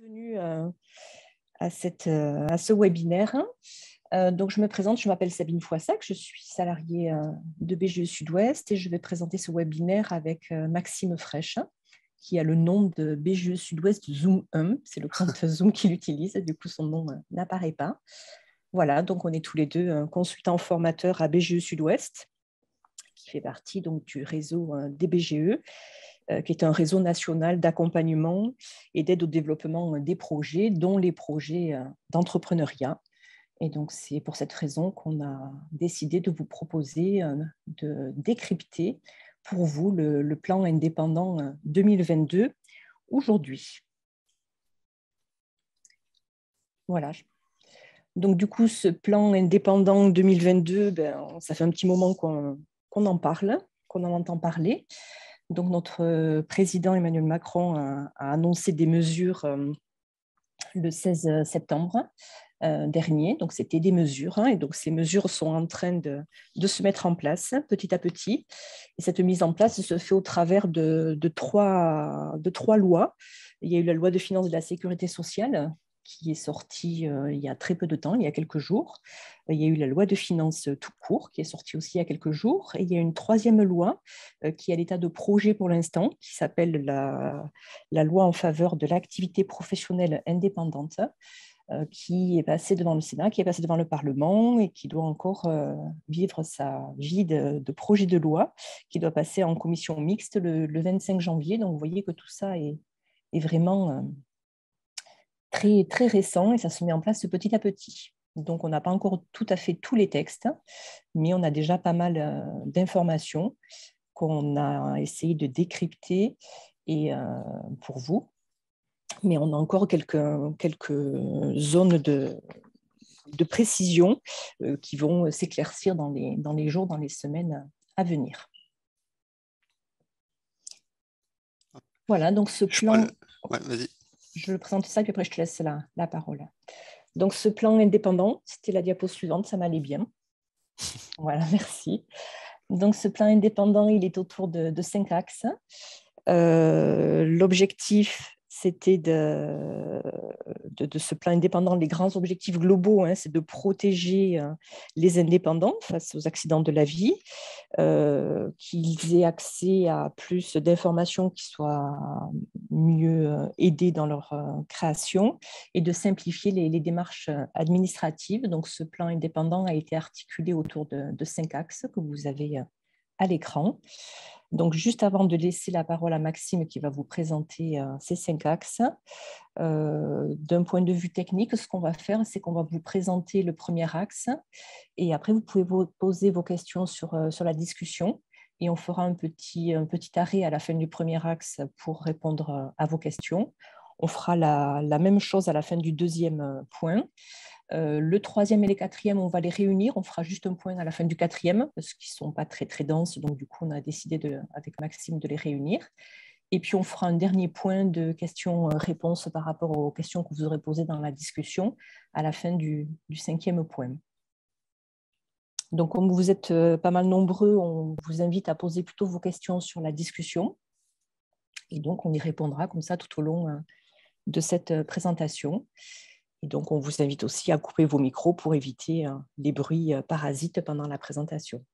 Bienvenue à ce webinaire. Donc, je me présente, je m'appelle Sabine Foissac, je suis salariée de BGE Sud-Ouest et je vais présenter ce webinaire avec Maxime Frech, qui a le nom de BGE Sud-Ouest Zoom 1. C'est le compte Zoom qu'il utilise, du coup son nom n'apparaît pas. Voilà, donc on est tous les deux consultants formateurs à BGE Sud-Ouest, qui fait partie donc du réseau des BGE, qui est un réseau national d'accompagnement et d'aide au développement des projets, dont les projets d'entrepreneuriat. Et donc, c'est pour cette raison qu'on a décidé de vous proposer de décrypter pour vous le plan indépendant 2022 aujourd'hui. Voilà. Donc, du coup, ce plan indépendant 2022, ça fait un petit moment qu'on en parle, qu'on en entend parler. Donc, notre président Emmanuel Macron a annoncé des mesures le 16 septembre dernier. Donc, c'était des mesures. Et donc, ces mesures sont en train de se mettre en place petit à petit. Et cette mise en place se fait au travers de trois lois. Il y a eu la loi de finances de la sécurité sociale qui est sortie il y a très peu de temps, il y a quelques jours. Il y a eu la loi de finances tout court qui est sortie aussi il y a quelques jours. Et il y a une troisième loi qui est à l'état de projet pour l'instant, qui s'appelle la loi en faveur de l'activité professionnelle indépendante, qui est passée devant le Sénat, qui est passée devant le Parlement et qui doit encore vivre sa vie de projet de loi, qui doit passer en commission mixte le 25 janvier. Donc, vous voyez que tout ça est vraiment très, très récent et ça se met en place petit à petit. Donc, on n'a pas encore tout à fait tous les textes, mais on a déjà pas mal d'informations qu'on a essayé de décrypter et, pour vous. Mais on a encore quelques zones de précision qui vont s'éclaircir dans les jours, dans les semaines à venir. Voilà, donc ce plan... Ouais, vas-y. Je présente ça, puis après je te laisse la parole. Donc ce plan indépendant, c'était la diapo suivante, ça m'allait bien. Voilà, merci. Donc ce plan indépendant, il est autour de 5 axes. L'objectif, c'était de ce plan indépendant, les grands objectifs globaux, c'est de protéger les indépendants face aux accidents de la vie, qu'ils aient accès à plus d'informations qui soient mieux aidés dans leur création et de simplifier les démarches administratives. Donc, ce plan indépendant a été articulé autour de 5 axes que vous avez à l'écran. Donc, juste avant de laisser la parole à Maxime qui va vous présenter ces 5 axes, d'un point de vue technique, ce qu'on va faire, c'est qu'on va vous présenter le premier axe et après, vous pouvez vous poser vos questions sur la discussion et on fera un petit arrêt à la fin du premier axe pour répondre à vos questions. On fera la même chose à la fin du deuxième point. Le troisième et le quatrième, on va les réunir. On fera juste un point à la fin du quatrième parce qu'ils ne sont pas très, très denses. Donc, du coup, on a décidé avec Maxime de les réunir. Et puis, on fera un dernier point de questions-réponses par rapport aux questions que vous aurez posées dans la discussion à la fin du cinquième point. Donc, comme vous êtes pas mal nombreux, on vous invite à poser plutôt vos questions sur la discussion. Et donc, on y répondra comme ça tout au long de cette présentation. Et donc, on vous invite aussi à couper vos micros pour éviter les bruits parasites pendant la présentation.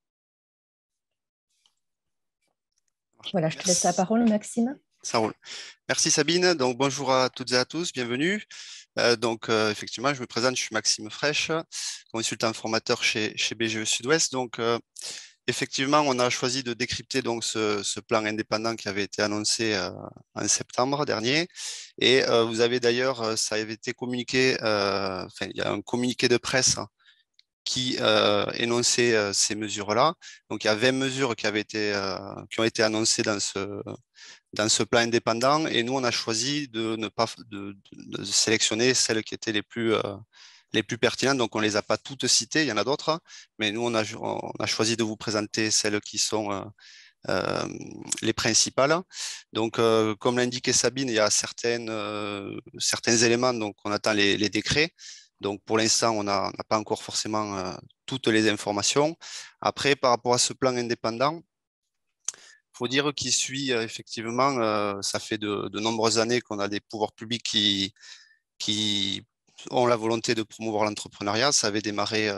Voilà, je te laisse la parole, Maxime. Ça roule. Merci Sabine. Donc, bonjour à toutes et à tous, bienvenue. Effectivement, je me présente, je suis Maxime Frech, consultant formateur chez BGE Sud-Ouest. Donc, effectivement, on a choisi de décrypter donc, ce plan indépendant qui avait été annoncé en septembre dernier. Et vous avez d'ailleurs, ça avait été communiqué, il y a un communiqué de presse qui énonçait ces mesures-là. Donc, il y a 20 mesures qui ont été annoncées dans ce plan indépendant. Et nous, on a choisi de sélectionner celles qui étaient les plus pertinentes. Donc, on ne les a pas toutes citées, il y en a d'autres. Mais nous, on a choisi de vous présenter celles qui sont les principales. Donc, comme l'indiquait Sabine, il y a certains éléments, donc on attend les décrets. Donc, pour l'instant, on n'a pas encore forcément toutes les informations. Après, par rapport à ce plan indépendant, il faut dire qu'il suit effectivement, ça fait de nombreuses années qu'on a des pouvoirs publics qui ont la volonté de promouvoir l'entrepreneuriat. Ça avait démarré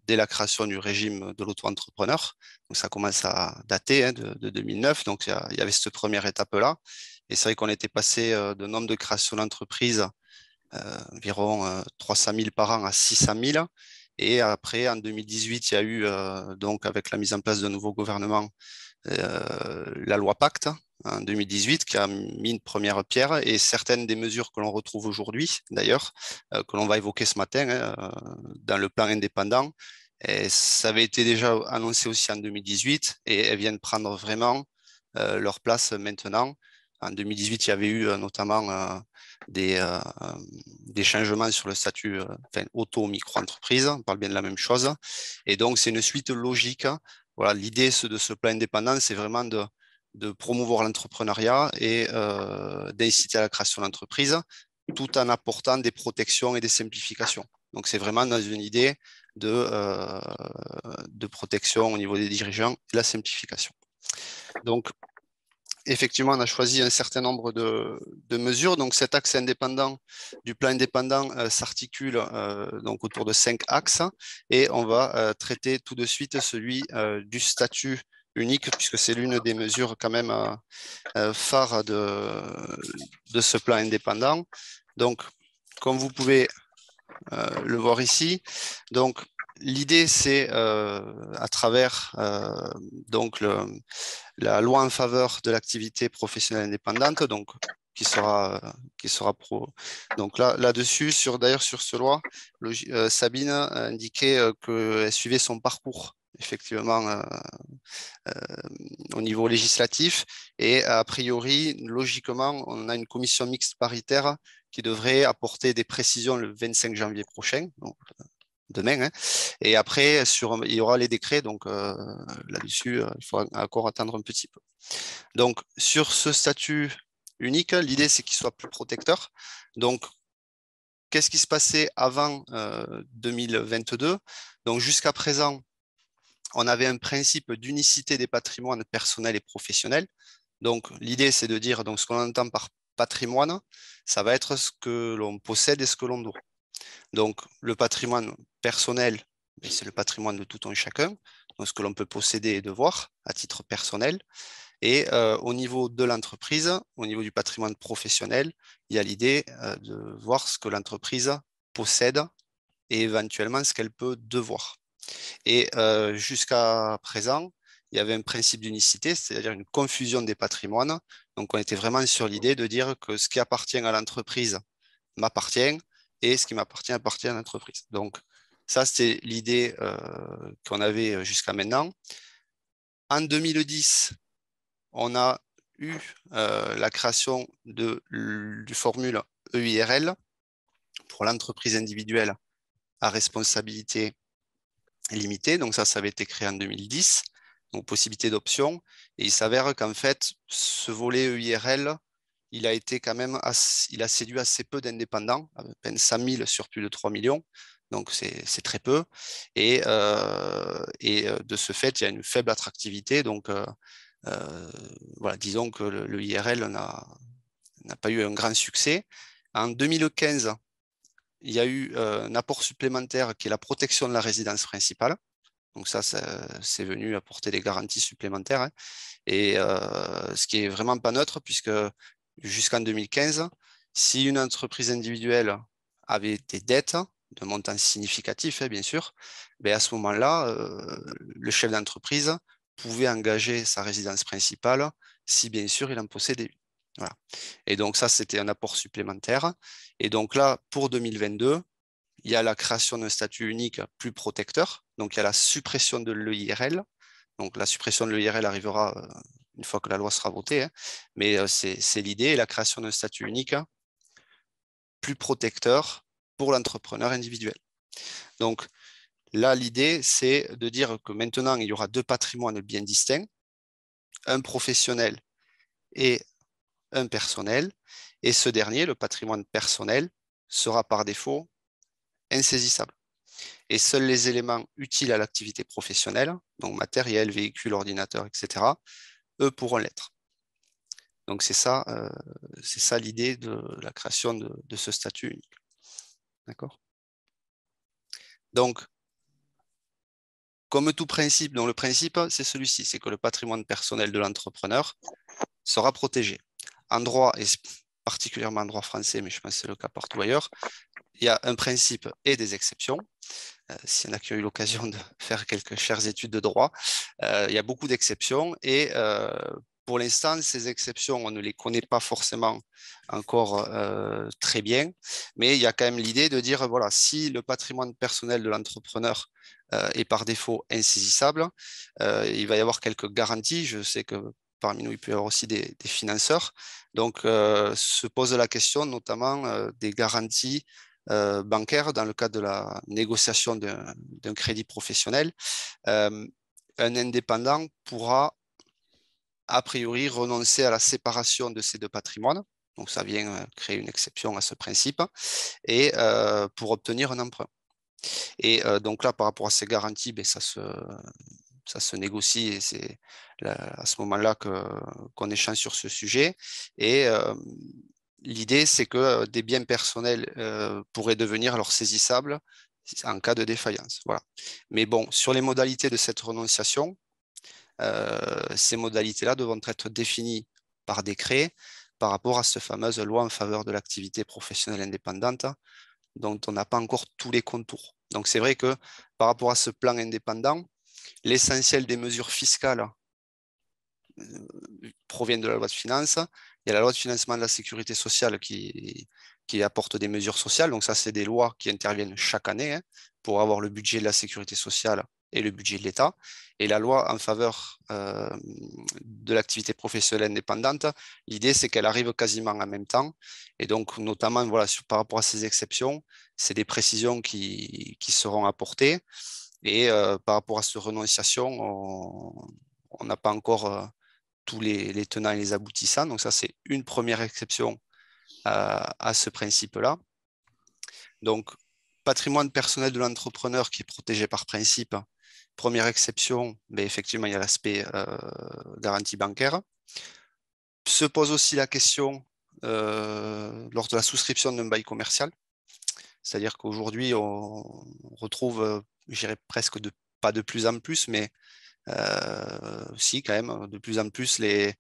dès la création du régime de l'auto-entrepreneur. Donc ça commence à dater de 2009. Donc il y avait cette première étape-là. Et c'est vrai qu'on était passé de nombre de créations d'entreprises, environ 300 000 par an à 600 000. Et après, en 2018, il y a eu, donc avec la mise en place d'un nouveau gouvernement, la loi Pacte en 2018 qui a mis une première pierre et certaines des mesures que l'on retrouve aujourd'hui, d'ailleurs, que l'on va évoquer ce matin dans le plan indépendant, et ça avait été déjà annoncé aussi en 2018 et elles viennent prendre vraiment leur place maintenant. En 2018, il y avait eu notamment des changements sur le statut auto-micro-entreprise, on parle bien de la même chose. Et donc, c'est une suite logique. Voilà, l'idée de ce plan indépendant, c'est vraiment de promouvoir l'entrepreneuriat et d'inciter à la création d'entreprises tout en apportant des protections et des simplifications. Donc, c'est vraiment dans une idée de protection au niveau des dirigeants et de la simplification. Donc, effectivement, on a choisi un certain nombre de mesures. Donc, cet axe indépendant du plan indépendant s'articule donc autour de 5 axes et on va traiter tout de suite celui du statut unique puisque c'est l'une des mesures quand même phares de ce plan indépendant. Donc, comme vous pouvez le voir ici, donc l'idée c'est à travers donc la loi en faveur de l'activité professionnelle indépendante, donc qui sera donc là-dessus, d'ailleurs sur ce loi, Sabine a indiqué qu'elle suivait son parcours effectivement au niveau législatif et a priori, logiquement, on a une commission mixte paritaire qui devrait apporter des précisions le 25 janvier prochain, donc demain. Hein. Et après, il y aura les décrets, donc là-dessus, il faudra encore attendre un petit peu. Donc, sur ce statut unique, l'idée, c'est qu'il soit plus protecteur. Donc, qu'est-ce qui se passait avant 2022? Donc, jusqu'à présent, on avait un principe d'unicité des patrimoines personnels et professionnels. Donc, l'idée, c'est de dire donc, ce qu'on entend par patrimoine, ça va être ce que l'on possède et ce que l'on doit. Donc, le patrimoine personnel, c'est le patrimoine de tout un chacun, donc ce que l'on peut posséder et devoir à titre personnel. Et au niveau de l'entreprise, au niveau du patrimoine professionnel, il y a l'idée de voir ce que l'entreprise possède et éventuellement ce qu'elle peut devoir. Et jusqu'à présent, il y avait un principe d'unicité, c'est-à-dire une confusion des patrimoines. Donc, on était vraiment sur l'idée de dire que ce qui appartient à l'entreprise m'appartient et ce qui m'appartient appartient à l'entreprise. Donc, ça, c'est l'idée qu'on avait jusqu'à maintenant. En 2010, on a eu la création du formule EIRL pour l'entreprise individuelle à responsabilité limitée. Donc, ça avait été créé en 2010. Donc, possibilité d'option. Et il s'avère qu'en fait, ce volet EIRL, il a été quand même, il a séduit assez peu d'indépendants, à peine 100 000 sur plus de 3 millions. Donc, c'est très peu. Et de ce fait, il y a une faible attractivité. Donc, voilà, disons que le IRL n'a pas eu un grand succès. En 2015, il y a eu un apport supplémentaire qui est la protection de la résidence principale. Donc ça c'est venu apporter des garanties supplémentaires. Hein. Et ce qui est vraiment pas neutre, puisque jusqu'en 2015, si une entreprise individuelle avait des dettes de montant significatif, hein, bien sûr, ben à ce moment-là, le chef d'entreprise pouvait engager sa résidence principale si, bien sûr, il en possédait une. Voilà. Et donc ça, c'était un apport supplémentaire. Et donc là, pour 2022, il y a la création d'un statut unique plus protecteur. Donc, il y a la suppression de l'EIRL. Donc, la suppression de l'EIRL arrivera une fois que la loi sera votée. Hein. Mais c'est l'idée, et la création d'un statut unique plus protecteur pour l'entrepreneur individuel. Donc, là, l'idée, c'est de dire que maintenant, il y aura deux patrimoines bien distincts, un professionnel et un personnel. Et ce dernier, le patrimoine personnel, sera par défaut insaisissable. Et seuls les éléments utiles à l'activité professionnelle, donc matériel, véhicule, ordinateur, etc., eux pourront l'être. Donc c'est ça l'idée de la création de ce statut unique. D'accord ? Donc, comme tout principe, le principe, c'est celui-ci, c'est que le patrimoine personnel de l'entrepreneur sera protégé. En droit, et particulièrement en droit français, mais je pense que c'est le cas partout ailleurs, il y a un principe et des exceptions. S'il y en a qui ont eu l'occasion de faire quelques chères études de droit, il y a beaucoup d'exceptions et pour l'instant, ces exceptions, on ne les connaît pas forcément encore très bien, mais il y a quand même l'idée de dire, voilà, si le patrimoine personnel de l'entrepreneur est par défaut insaisissable, il va y avoir quelques garanties. Je sais que parmi nous, il peut y avoir aussi des financeurs. Donc, se pose la question notamment des garanties bancaires dans le cadre de la négociation d'un crédit professionnel. Un indépendant pourra a priori renoncer à la séparation de ces deux patrimoines. Donc, ça vient créer une exception à ce principe et pour obtenir un emprunt. Et donc là, par rapport à ces garanties, ça se négocie et c'est à ce moment-là qu'on échange sur ce sujet. Et l'idée, c'est que des biens personnels pourraient devenir alors saisissables en cas de défaillance. Voilà. Mais bon, sur les modalités de cette renonciation, ces modalités-là devront être définies par décret par rapport à cette fameuse loi en faveur de l'activité professionnelle indépendante dont on n'a pas encore tous les contours. Donc c'est vrai que par rapport à ce plan indépendant, l'essentiel des mesures fiscales proviennent de la loi de finances. Il y a la loi de financement de la sécurité sociale qui apporte des mesures sociales. Donc ça, c'est des lois qui interviennent chaque année pour avoir le budget de la sécurité sociale et le budget de l'État. Et la loi en faveur de l'activité professionnelle indépendante, l'idée, c'est qu'elle arrive quasiment en même temps. Et donc, notamment, voilà, par rapport à ces exceptions, c'est des précisions qui seront apportées. Et par rapport à cette renonciation, on n'a pas encore tous les tenants et les aboutissants. Donc ça, c'est une première exception à ce principe-là. Donc, patrimoine personnel de l'entrepreneur qui est protégé par principe. Première exception, effectivement, il y a l'aspect garantie bancaire. Se pose aussi la question lors de la souscription d'un bail commercial. C'est-à-dire qu'aujourd'hui, on retrouve, je dirais presque pas de plus en plus, mais si quand même, de plus en plus des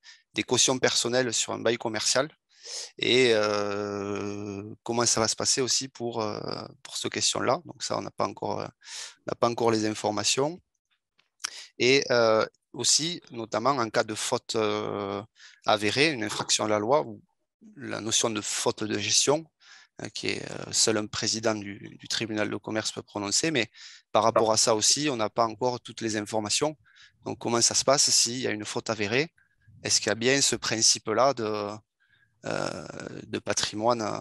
cautions personnelles sur un bail commercial. Et comment ça va se passer aussi pour cette question-là. Donc ça, on n'a pas encore les informations. Et aussi, notamment en cas de faute avérée, une infraction à la loi, ou la notion de faute de gestion, qui est seul un président du tribunal de commerce peut prononcer, mais par rapport à ça aussi, on n'a pas encore toutes les informations. Donc comment ça se passe s'il y a une faute avérée? Est-ce qu'il y a bien ce principe-là de patrimoine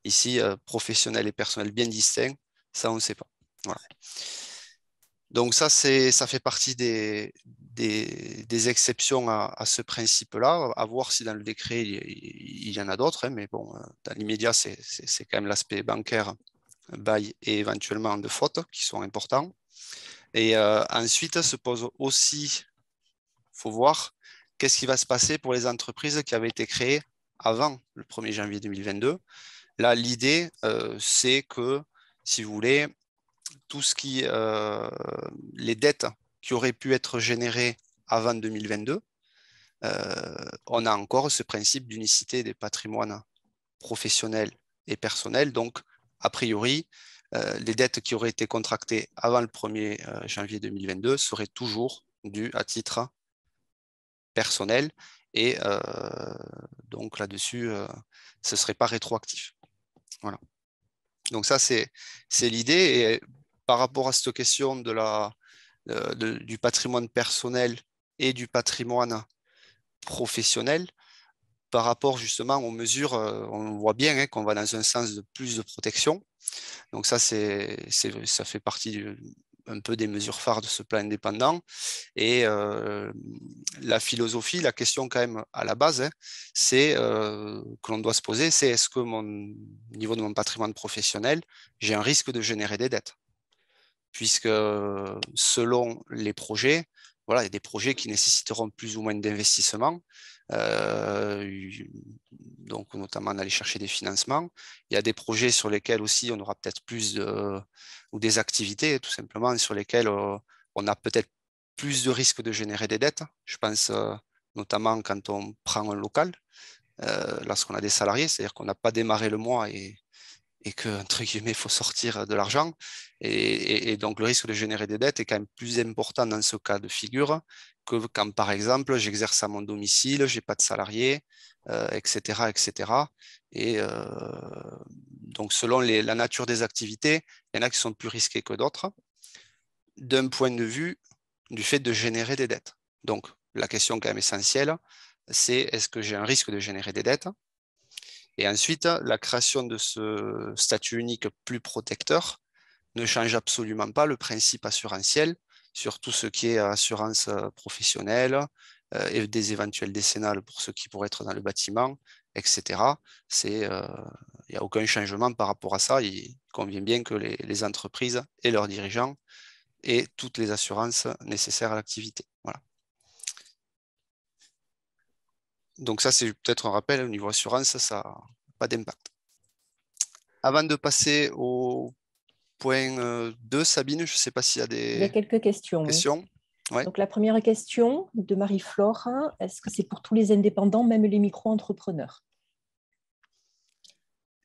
ici professionnel et personnel bien distinct? Ça, on ne sait pas. Voilà. Donc ça fait partie des exceptions à ce principe-là, à voir si dans le décret, il y en a d'autres, mais bon, dans l'immédiat, c'est quand même l'aspect bancaire, bail et éventuellement de faute qui sont importants. Et ensuite, se pose aussi, il faut voir, qu'est-ce qui va se passer pour les entreprises qui avaient été créées avant le 1er janvier 2022. Là, l'idée, c'est que, si vous voulez, tout ce qui, les dettes qui auraient pu être générées avant 2022, on a encore ce principe d'unicité des patrimoines professionnels et personnels. Donc, a priori, les dettes qui auraient été contractées avant le 1er janvier 2022 seraient toujours dues à titre personnel. Et donc là-dessus, ce ne serait pas rétroactif. Voilà. Donc ça, c'est l'idée. Et par rapport à cette question du patrimoine personnel et du patrimoine professionnel, par rapport justement aux mesures, on voit bien qu'on va dans un sens de plus de protection. Donc ça, ça fait partie un peu des mesures phares de ce plan indépendant. Et la philosophie, la question quand même à la base, c'est que l'on doit se poser, c'est est-ce que au niveau de mon patrimoine professionnel, j'ai un risque de générer des dettes? Puisque selon les projets, voilà, il y a des projets qui nécessiteront plus ou moins d'investissement, donc notamment d'aller chercher des financements. Il y a des projets sur lesquels aussi on aura peut-être ou des activités tout simplement sur lesquelles on a peut-être plus de risques de générer des dettes. Je pense notamment quand on prend un local, lorsqu'on a des salariés, c'est-à-dire qu'on n'a pas démarré le mois et que, entre guillemets, il faut sortir de l'argent. Et donc, le risque de générer des dettes est quand même plus important dans ce cas de figure que quand, par exemple, j'exerce à mon domicile, je n'ai pas de salarié, etc., etc. Et donc, selon la nature des activités, il y en a qui sont plus risquées que d'autres, d'un point de vue du fait de générer des dettes. Donc, la question quand même essentielle, c'est est-ce que j'ai un risque de générer des dettes? Et ensuite, la création de ce statut unique plus protecteur ne change absolument pas le principe assurantiel sur tout ce qui est assurance professionnelle et des éventuels décennales pour ceux qui pourraient être dans le bâtiment, etc. Il n'y a aucun changement par rapport à ça. Il convient bien que les entreprises et leurs dirigeants aient toutes les assurances nécessaires à l'activité. Voilà. Donc ça, c'est peut-être un rappel, au niveau assurance, ça n'a pas d'impact. Avant de passer au point 2, Sabine, je ne sais pas s'il y a Il y a des quelques questions. questions. Ouais. Donc, la première question de Marie-Flore, est-ce que c'est pour tous les indépendants, même les micro-entrepreneurs?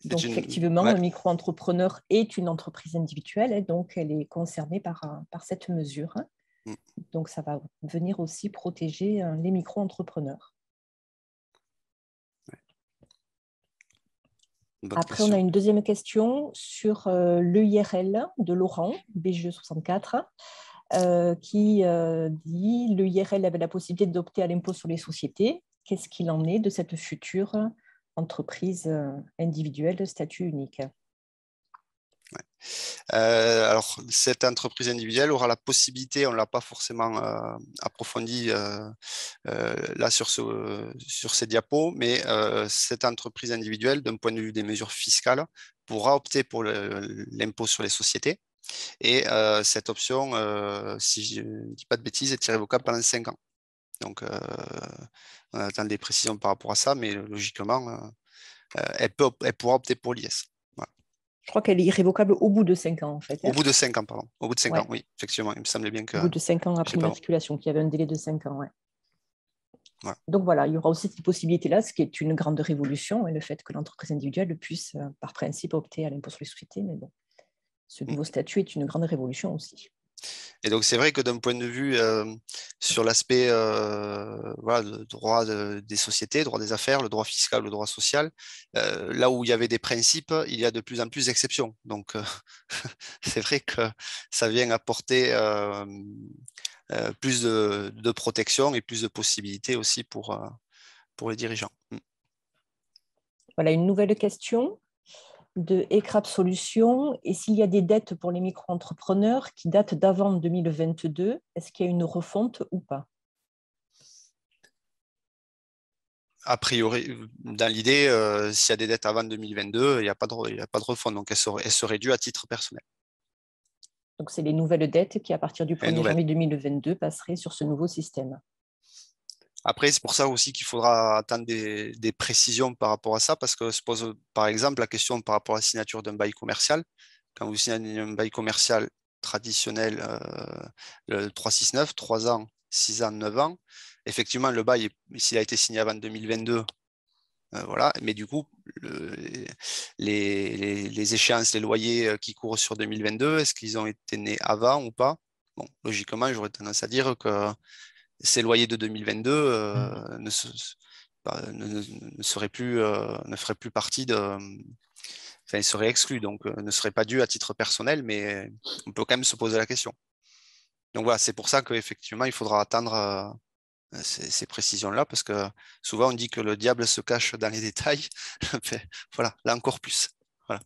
Donc, effectivement, Ouais. un micro-entrepreneur est une entreprise individuelle, et donc elle est concernée par cette mesure. Mm. Donc, ça va venir aussi protéger les micro-entrepreneurs. Après, Question. on a une deuxième question sur l'EIRL de Laurent, BGE64, qui dit l'EIRL avait la possibilité d'opter à l'impôt sur les sociétés. Qu'est-ce qu'il en est de cette future entreprise individuelle de statut unique? Alors, cette entreprise individuelle aura la possibilité, on ne l'a pas forcément approfondi là sur ces diapos, mais cette entreprise individuelle, d'un point de vue des mesures fiscales, pourra opter pour l'impôt sur les sociétés. Et cette option, si je ne dis pas de bêtises, est irrévocable pendant 5 ans. Donc, on attend des précisions par rapport à ça, mais logiquement, elle pourra opter pour l'IS. Voilà. Je crois qu'elle est irrévocable au bout de 5 ans, en fait. Au bout de 5 ans, pardon. Au bout de 5 ans, Ouais. oui, effectivement. Il me semblait bien que Au bout de 5 ans après j'ai pas bon. immatriculation, qu'il y avait un délai de 5 ans. Ouais. Voilà. Donc voilà, il y aura aussi cette possibilité-là, ce qui est une grande révolution, et le fait que l'entreprise individuelle puisse, par principe, opter à l'impôt sur les sociétés. Mais bon, ce nouveau statut est une grande révolution aussi. Et donc, c'est vrai que d'un point de vue sur l'aspect voilà, le droit des sociétés, droit des affaires, le droit fiscal, le droit social, là où il y avait des principes, il y a de plus en plus d'exceptions. Donc, c'est vrai que ça vient apporter plus de protection et plus de possibilités aussi pour les dirigeants. Voilà une nouvelle question de ECRAP Solutions. Et s'il y a des dettes pour les micro-entrepreneurs qui datent d'avant 2022, est-ce qu'il y a une refonte ou pas? A priori, dans l'idée, s'il y a des dettes avant 2022, il n'y a pas de refonte. Donc, elles seraient dues à titre personnel. Donc, c'est les nouvelles dettes qui, à partir du Les 1er nouvelles. janvier 2022, passeraient sur ce nouveau système. Après, c'est pour ça aussi qu'il faudra attendre des précisions par rapport à ça, parce que se pose par exemple la question par rapport à la signature d'un bail commercial. Quand vous signez un bail commercial traditionnel, le 369, 3 ans, 6 ans, 9 ans, effectivement, le bail, s'il a été signé avant 2022, voilà, mais du coup, les échéances, les loyers qui courent sur 2022, est-ce qu'ils ont été nés avant ou pas? Bon, logiquement, j'aurais tendance à dire que ces loyers de 2022 ne seraient plus, ne feraient plus partie de. Enfin, ils seraient exclus, donc ne seraient pas dus à titre personnel, mais on peut quand même se poser la question. Donc voilà, c'est pour ça qu'effectivement, il faudra attendre ces précisions-là, parce que souvent on dit que le diable se cache dans les détails. Enfin, voilà, là encore plus. Voilà.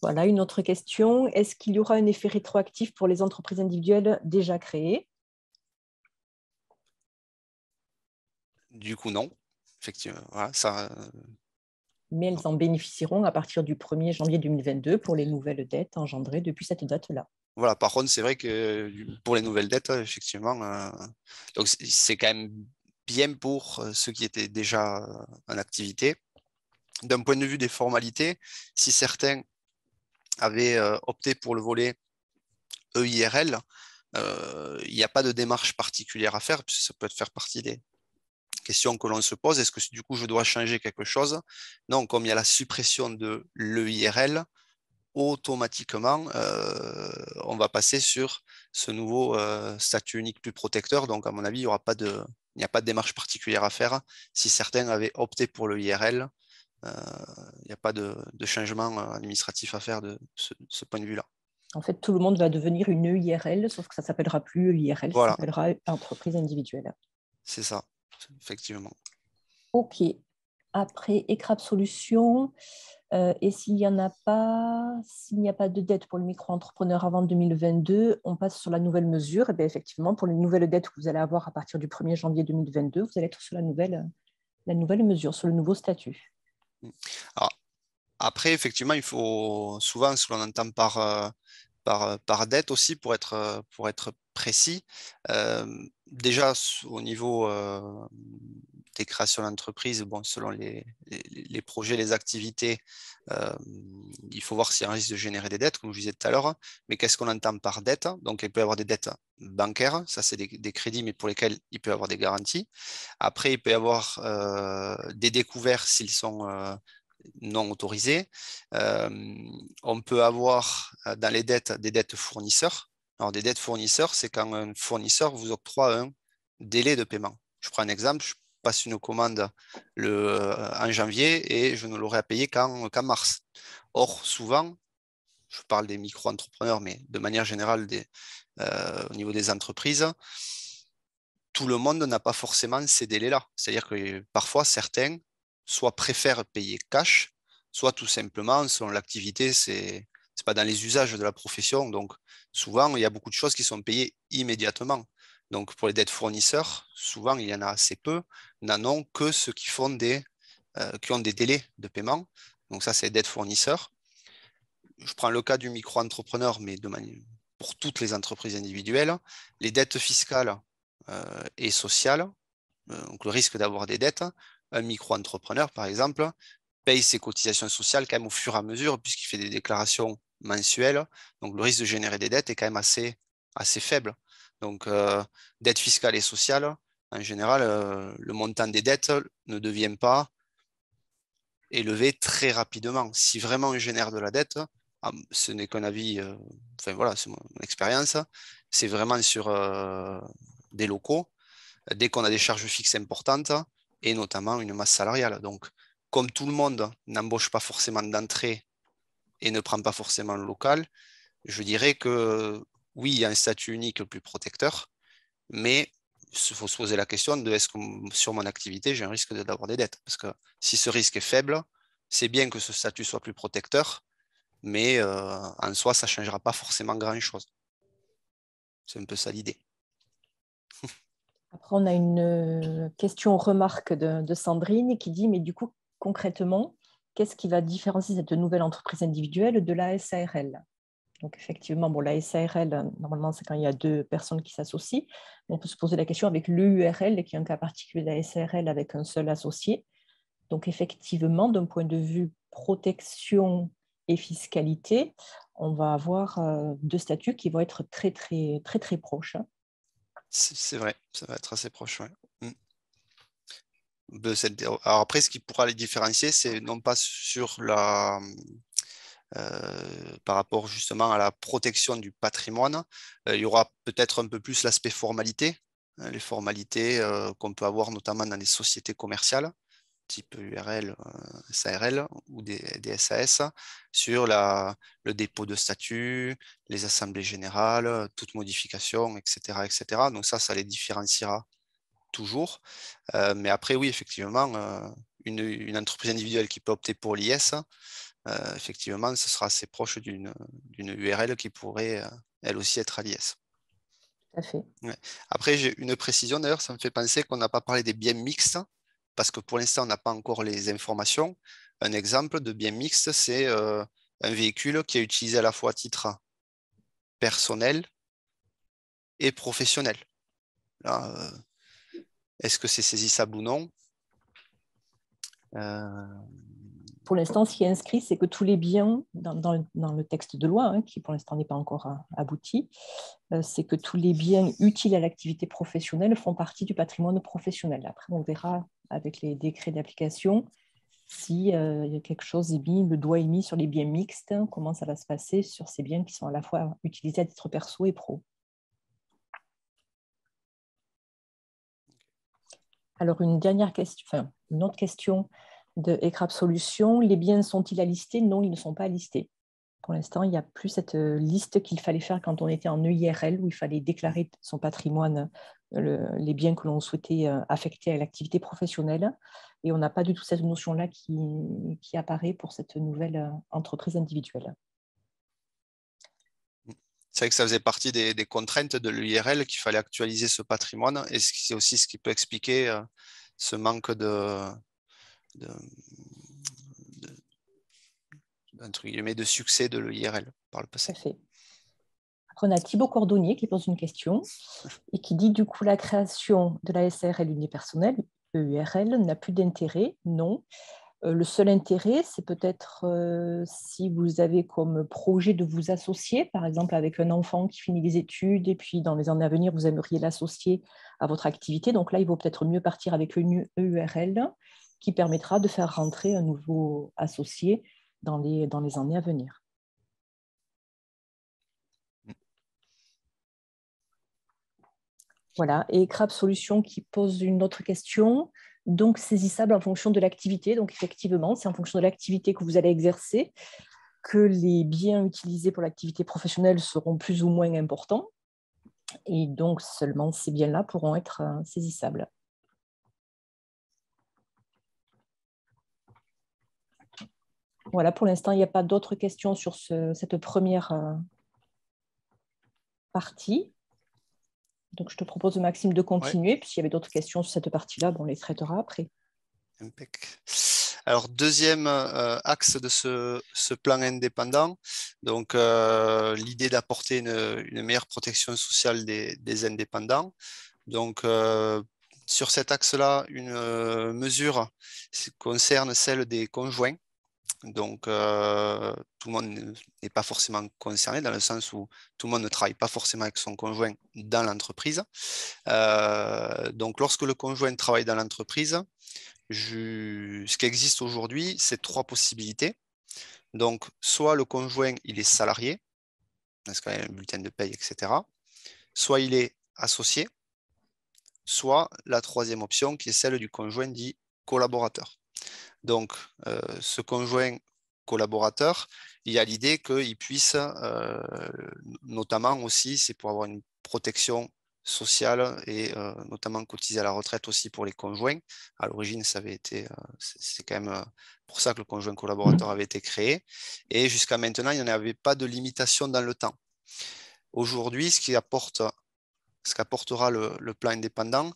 Voilà une autre question. Est-ce qu'il y aura un effet rétroactif pour les entreprises individuelles déjà créées? Du coup, non. Effectivement, voilà, ça. Mais elles en bénéficieront à partir du 1er janvier 2022 pour les nouvelles dettes engendrées depuis cette date-là. Voilà, par contre, c'est vrai que pour les nouvelles dettes, effectivement, donc c'est quand même bien pour ceux qui étaient déjà en activité. D'un point de vue des formalités, si certains avaient opté pour le volet EIRL, il n'y a pas de démarche particulière à faire, puisque ça peut faire partie des questions que l'on se pose. Est-ce que du coup je dois changer quelque chose? Non, comme il y a la suppression de l'EIRL, automatiquement, on va passer sur ce nouveau statut unique plus protecteur. Donc, à mon avis, il n'y a pas de démarche particulière à faire. Si certains avaient opté pour le IRL, il n'y a pas de changement administratif à faire de ce point de vue-là. En fait, tout le monde va devenir une EIRL, sauf que ça ne s'appellera plus EIRL, ça Voilà, s'appellera entreprise individuelle. c'est ça, effectivement. OK. Après, ECRAP Solutions, et s'il n'y a pas de dette pour le micro-entrepreneur avant 2022, on passe sur la nouvelle mesure. Et bien, effectivement, pour les nouvelles dettes que vous allez avoir à partir du 1er janvier 2022, vous allez être sur la nouvelle mesure, sur le nouveau statut. Alors, après, effectivement, il faut souvent, ce que l'on entend par dette aussi, pour être précis. Déjà, au niveau des créations d'entreprises, bon, selon les projets, les activités, euh, il faut voir s'il y a un risque de générer des dettes, comme je disais tout à l'heure. Mais qu'est-ce qu'on entend par dette? Donc, il peut y avoir des dettes bancaires, ça c'est des crédits, mais pour lesquels il peut y avoir des garanties. Après, il peut y avoir des découverts s'ils sont non autorisés. Euh, on peut avoir dans les dettes des dettes fournisseurs. Alors, des dettes fournisseurs, c'est quand un fournisseur vous octroie un délai de paiement. Je prends un exemple, je passe une commande en janvier et je ne l'aurai à payer qu'en mars. Or, souvent, je parle des micro-entrepreneurs, mais de manière générale au niveau des entreprises, tout le monde n'a pas forcément ces délais-là. C'est-à-dire que parfois, certains soit préfèrent payer cash, soit tout simplement, selon l'activité, c'est pas dans les usages de la profession. Donc, souvent, il y a beaucoup de choses qui sont payées immédiatement. Donc, pour les dettes fournisseurs, souvent, il y en a assez peu, n'en ont que ceux qui ont des délais de paiement. Donc, ça, c'est les dettes fournisseurs. Je prends le cas du micro-entrepreneur, mais pour toutes les entreprises individuelles. Les dettes fiscales et sociales, donc le risque d'avoir des dettes, un micro-entrepreneur, par exemple, paye ses cotisations sociales quand même au fur et à mesure, puisqu'il fait des déclarations mensuelles. Donc, le risque de générer des dettes est quand même assez faible. Donc, dette fiscale et sociale, en général, le montant des dettes ne devient pas élevé très rapidement. Si vraiment on génère de la dette, ce n'est qu'un avis, enfin voilà, c'est mon expérience, c'est vraiment sur des locaux dès qu'on a des charges fixes importantes et notamment une masse salariale. Donc, comme tout le monde n'embauche pas forcément d'entrée et ne prend pas forcément le local, je dirais que oui, il y a un statut unique plus protecteur, mais il faut se poser la question de est-ce que sur mon activité, j'ai un risque d'avoir des dettes? Parce que si ce risque est faible, c'est bien que ce statut soit plus protecteur, mais en soi, ça ne changera pas forcément grand-chose. C'est un peu ça l'idée. Après, on a une question-remarque de Sandrine qui dit, mais du coup, concrètement, qu'est-ce qui va différencier cette nouvelle entreprise individuelle de la SARL? Donc, effectivement, bon, la SARL, normalement, c'est quand il y a deux personnes qui s'associent. On peut se poser la question avec l'EURL, qui est un cas particulier de la SARL avec un seul associé. Donc, effectivement, d'un point de vue protection et fiscalité, on va avoir deux statuts qui vont être très, très, très, très proches. C'est vrai, ça va être assez proche. Ouais. Alors après, ce qui pourra les différencier, c'est non pas sur par rapport justement à la protection du patrimoine, il y aura peut-être un peu plus l'aspect formalité, hein, les formalités qu'on peut avoir notamment dans les sociétés commerciales, type URL, SARL ou des SAS, sur le dépôt de statut, les assemblées générales, toute modification, etc., etc. Donc ça les différenciera toujours. Mais après, oui, effectivement, une entreprise individuelle qui peut opter pour l'IS, effectivement, ce sera assez proche d'une URL qui pourrait, elle aussi, être à l'IS. Tout à fait. Ouais. Après, j'ai une précision, d'ailleurs, ça me fait penser qu'on n'a pas parlé des biens mixtes, parce que pour l'instant, on n'a pas encore les informations. Un exemple de bien mixte, c'est un véhicule qui est utilisé à la fois à titre personnel et professionnel. Là, est-ce que c'est saisissable ou non? Pour l'instant, ce qui est inscrit, c'est que tous les biens, dans le texte de loi, hein, qui pour l'instant n'est pas encore abouti, c'est que tous les biens utiles à l'activité professionnelle font partie du patrimoine professionnel. Après, on verra avec les décrets d'application si y a quelque chose est mis, le doigt est mis sur les biens mixtes, hein, comment ça va se passer sur ces biens qui sont à la fois utilisés à titre perso et pro. Alors, une autre question de ECRAP Solutions. Les biens sont-ils à lister? Non, ils ne sont pas à lister. Pour l'instant, il n'y a plus cette liste qu'il fallait faire quand on était en EIRL, où il fallait déclarer son patrimoine, les biens que l'on souhaitait affecter à l'activité professionnelle. Et on n'a pas du tout cette notion-là qui apparaît pour cette nouvelle entreprise individuelle. C'est vrai que ça faisait partie des contraintes de l'EIRL qu'il fallait actualiser ce patrimoine, et c'est aussi ce qui peut expliquer ce manque de succès de l'EIRL par le passé. Tout à fait. Après, on a Thibaut Cordonnier qui pose une question et qui dit du coup la création de la SARL unipersonnelle, EURL, n'a plus d'intérêt. Non. Le seul intérêt, c'est peut-être si vous avez comme projet de vous associer, par exemple avec un enfant qui finit les études et puis dans les années à venir, vous aimeriez l'associer à votre activité. Donc là, il vaut peut-être mieux partir avec une EURL qui permettra de faire rentrer un nouveau associé dans les années à venir. Voilà, et Crab Solutions qui pose une autre question. Donc, saisissable en fonction de l'activité. Donc, effectivement, c'est en fonction de l'activité que vous allez exercer que les biens utilisés pour l'activité professionnelle seront plus ou moins importants. Et donc, seulement ces biens-là pourront être saisissables. Voilà, pour l'instant, il n'y a pas d'autres questions sur cette première partie. Donc, je te propose, Maxime, de continuer. Ouais. Puis, s'il y avait d'autres questions sur cette partie-là, bon, on les traitera après. Impec. Alors, deuxième axe de ce plan indépendant, donc l'idée d'apporter une meilleure protection sociale des indépendants. Donc, sur cet axe-là, une mesure concerne celle des conjoints. Donc, tout le monde n'est pas forcément concerné dans le sens où tout le monde ne travaille pas forcément avec son conjoint dans l'entreprise. Donc, lorsque le conjoint travaille dans l'entreprise, ce qui existe aujourd'hui, c'est trois possibilités. Donc, soit le conjoint, il est salarié, parce qu'il y a un bulletin de paye, etc. Soit il est associé, soit la troisième option qui est celle du conjoint dit collaborateur. Donc, ce conjoint collaborateur, il y a l'idée qu'il puisse, notamment aussi, c'est pour avoir une protection sociale et notamment cotiser à la retraite aussi pour les conjoints. À l'origine, ça avait été, c'est quand même pour ça que le conjoint collaborateur avait été créé. Et jusqu'à maintenant, il n'y avait pas de limitation dans le temps. Aujourd'hui, ce qu'apportera le plan indépendant,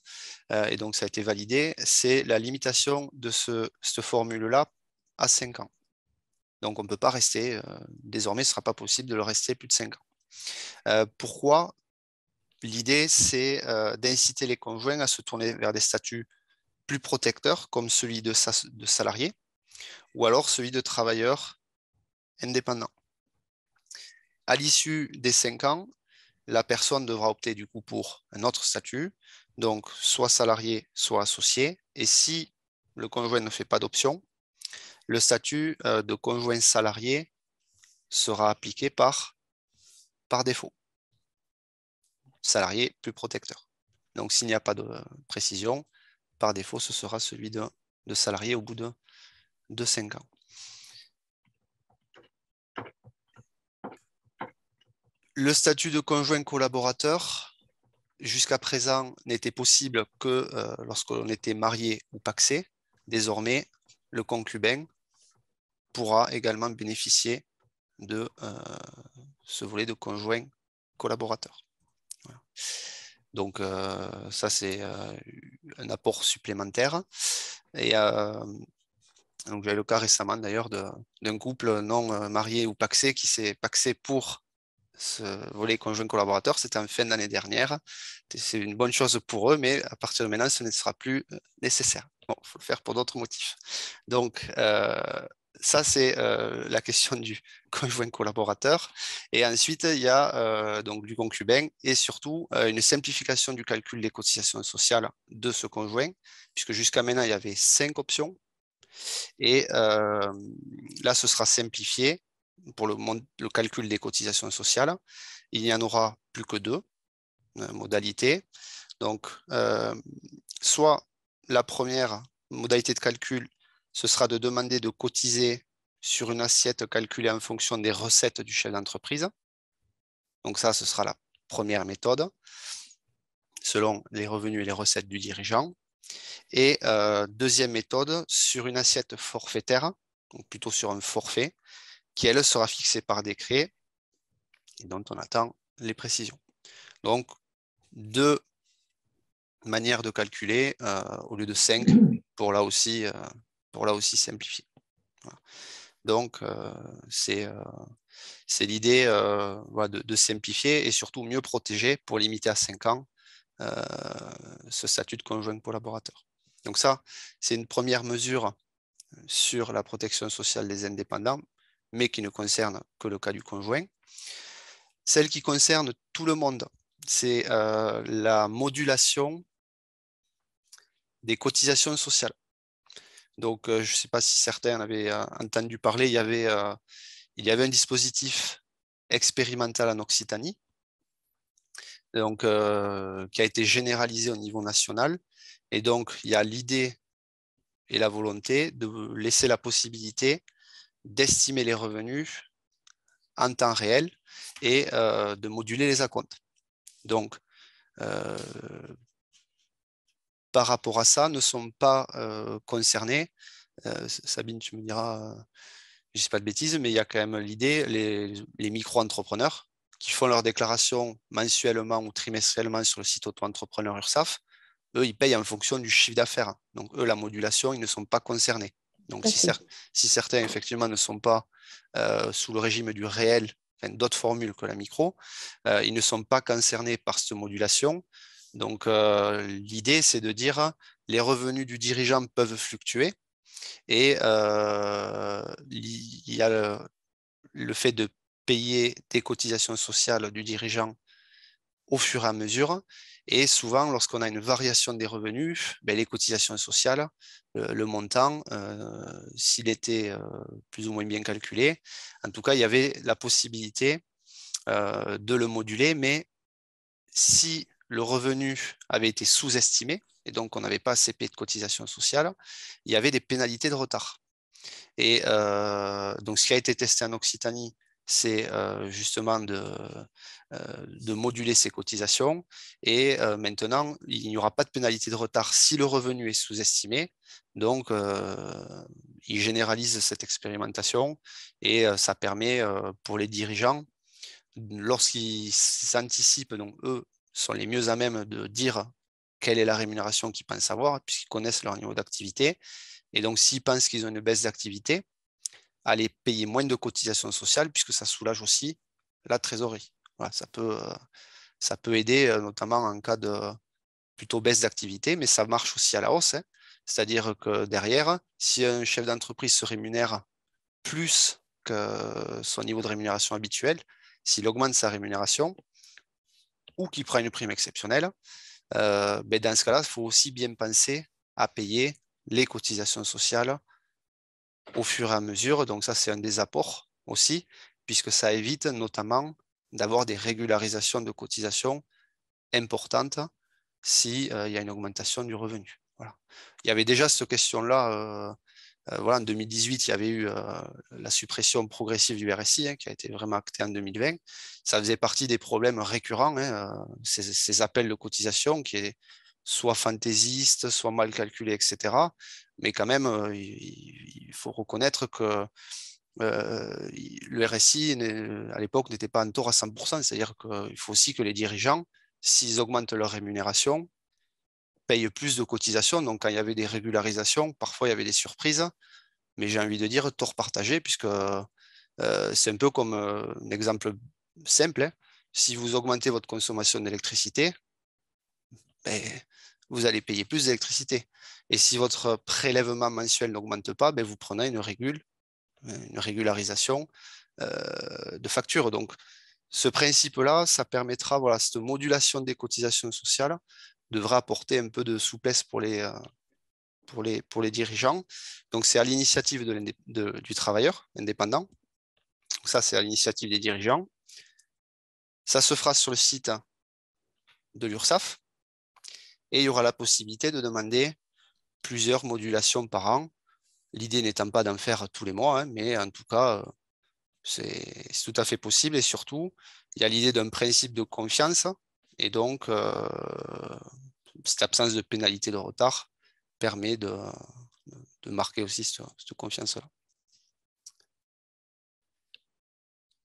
et donc ça a été validé, c'est la limitation de cette formule-là à 5 ans. Donc on ne peut pas rester, désormais ce ne sera pas possible de le rester plus de 5 ans. Pourquoi? L'idée, c'est d'inciter les conjoints à se tourner vers des statuts plus protecteurs, comme celui de salarié, ou alors celui de travailleur indépendant. À l'issue des 5 ans, la personne devra opter du coup pour un autre statut, donc soit salarié, soit associé. Et si le conjoint ne fait pas d'option, le statut de conjoint salarié sera appliqué par défaut. Salarié plus protecteur. Donc s'il n'y a pas de précision, par défaut, ce sera celui de salarié au bout de 5 ans. Le statut de conjoint collaborateur, jusqu'à présent, n'était possible que lorsqu'on était marié ou pacsé. Désormais, le concubin pourra également bénéficier de ce volet de conjoint collaborateur. Voilà. Donc, ça, c'est un apport supplémentaire. Et donc, j'ai eu le cas récemment, d'ailleurs, d'un couple non marié ou pacsé qui s'est pacsé pour ce volet conjoint collaborateur, c'était en fin d'année dernière. C'est une bonne chose pour eux, mais à partir de maintenant, ce ne sera plus nécessaire. Bon, il faut le faire pour d'autres motifs. Donc, ça, c'est la question du conjoint collaborateur. Et ensuite, il y a donc du concubin et surtout une simplification du calcul des cotisations sociales de ce conjoint, puisque jusqu'à maintenant, il y avait 5 options. Et là, ce sera simplifié pour le calcul des cotisations sociales. Il n'y en aura plus que 2 modalités. Donc, soit la première modalité de calcul, ce sera de demander de cotiser sur une assiette calculée en fonction des recettes du chef d'entreprise. Donc ça, ce sera la première méthode, selon les revenus et les recettes du dirigeant. Et deuxième méthode, sur une assiette forfaitaire, donc plutôt sur un forfait, qui, elle, sera fixée par décret et dont on attend les précisions. Donc, 2 manières de calculer au lieu de 5 pour là aussi simplifier. Voilà. Donc, c'est l'idée de simplifier et surtout mieux protéger pour limiter à 5 ans ce statut de conjoint collaborateur. Donc ça, c'est une première mesure sur la protection sociale des indépendants, mais qui ne concerne que le cas du conjoint. Celle qui concerne tout le monde, c'est la modulation des cotisations sociales. Donc, je ne sais pas si certains en avaient entendu parler, il y avait un dispositif expérimental en Occitanie, donc, qui a été généralisé au niveau national. Et donc, il y a l'idée et la volonté de laisser la possibilité d'estimer les revenus en temps réel et de moduler les acomptes. Donc, par rapport à ça, ne sont pas concernés. Sabine, tu me diras, je ne dis pas de bêtises, mais il y a quand même l'idée, les micro-entrepreneurs qui font leur déclaration mensuellement ou trimestriellement sur le site auto-entrepreneur URSSAF, eux, ils payent en fonction du chiffre d'affaires. Donc, eux, la modulation, ils ne sont pas concernés. Donc, si certains, effectivement, ne sont pas sous le régime du réel, enfin, d'autres formules que la micro, ils ne sont pas concernés par cette modulation. Donc, l'idée, c'est de dire les revenus du dirigeant peuvent fluctuer et il y a le fait de payer des cotisations sociales du dirigeant au fur et à mesure. Et souvent, lorsqu'on a une variation des revenus, ben, les cotisations sociales, le montant, s'il était plus ou moins bien calculé, en tout cas, il y avait la possibilité de le moduler, mais si le revenu avait été sous-estimé, et donc on n'avait pas assez payé de cotisations sociales, il y avait des pénalités de retard. Et donc ce qui a été testé en Occitanie, c'est justement de moduler ces cotisations. Et maintenant, il n'y aura pas de pénalité de retard si le revenu est sous-estimé. Donc, ils généralisent cette expérimentation et ça permet pour les dirigeants, lorsqu'ils s'anticipent, donc eux sont les mieux à même de dire quelle est la rémunération qu'ils pensent avoir, puisqu'ils connaissent leur niveau d'activité. Et donc, s'ils pensent qu'ils ont une baisse d'activité, aller payer moins de cotisations sociales, puisque ça soulage aussi la trésorerie. Voilà, ça peut aider, notamment en cas de plutôt baisse d'activité, mais ça marche aussi à la hausse. Hein. C'est-à-dire que derrière, si un chef d'entreprise se rémunère plus que son niveau de rémunération habituel, s'il augmente sa rémunération ou qu'il prend une prime exceptionnelle, ben dans ce cas-là, il faut aussi bien penser à payer les cotisations sociales au fur et à mesure. Donc ça, c'est un des apports aussi, puisque ça évite notamment d'avoir des régularisations de cotisations importantes s'il y a une augmentation du revenu. Voilà. Il y avait déjà cette question-là. Voilà, en 2018, il y avait eu la suppression progressive du RSI, hein, qui a été vraiment actée en 2020. Ça faisait partie des problèmes récurrents, hein, ces appels de cotisation qui est soit fantaisiste, soit mal calculé, etc. Mais quand même, il faut reconnaître que le RSI, à l'époque, n'était pas en tort à 100%. C'est-à-dire qu'il faut aussi que les dirigeants, s'ils augmentent leur rémunération, payent plus de cotisations. Donc, quand il y avait des régularisations, parfois il y avait des surprises. Mais j'ai envie de dire tort partagé, puisque c'est un peu comme un exemple simple, hein. Si vous augmentez votre consommation d'électricité, ben, vous allez payer plus d'électricité. Et si votre prélèvement mensuel n'augmente pas, ben, vous prenez une régularisation de facture. Donc, ce principe-là, ça permettra, voilà, cette modulation des cotisations sociales devra apporter un peu de souplesse pour les dirigeants. Donc, c'est à l'initiative du travailleur indépendant. Donc, ça, c'est à l'initiative des dirigeants. Ça se fera sur le site de l'URSSAF et il y aura la possibilité de demander plusieurs modulations par an. L'idée n'étant pas d'en faire tous les mois, hein, mais en tout cas, c'est tout à fait possible. Et surtout, il y a l'idée d'un principe de confiance. Et donc, cette absence de pénalité de retard permet de marquer aussi cette confiance-là.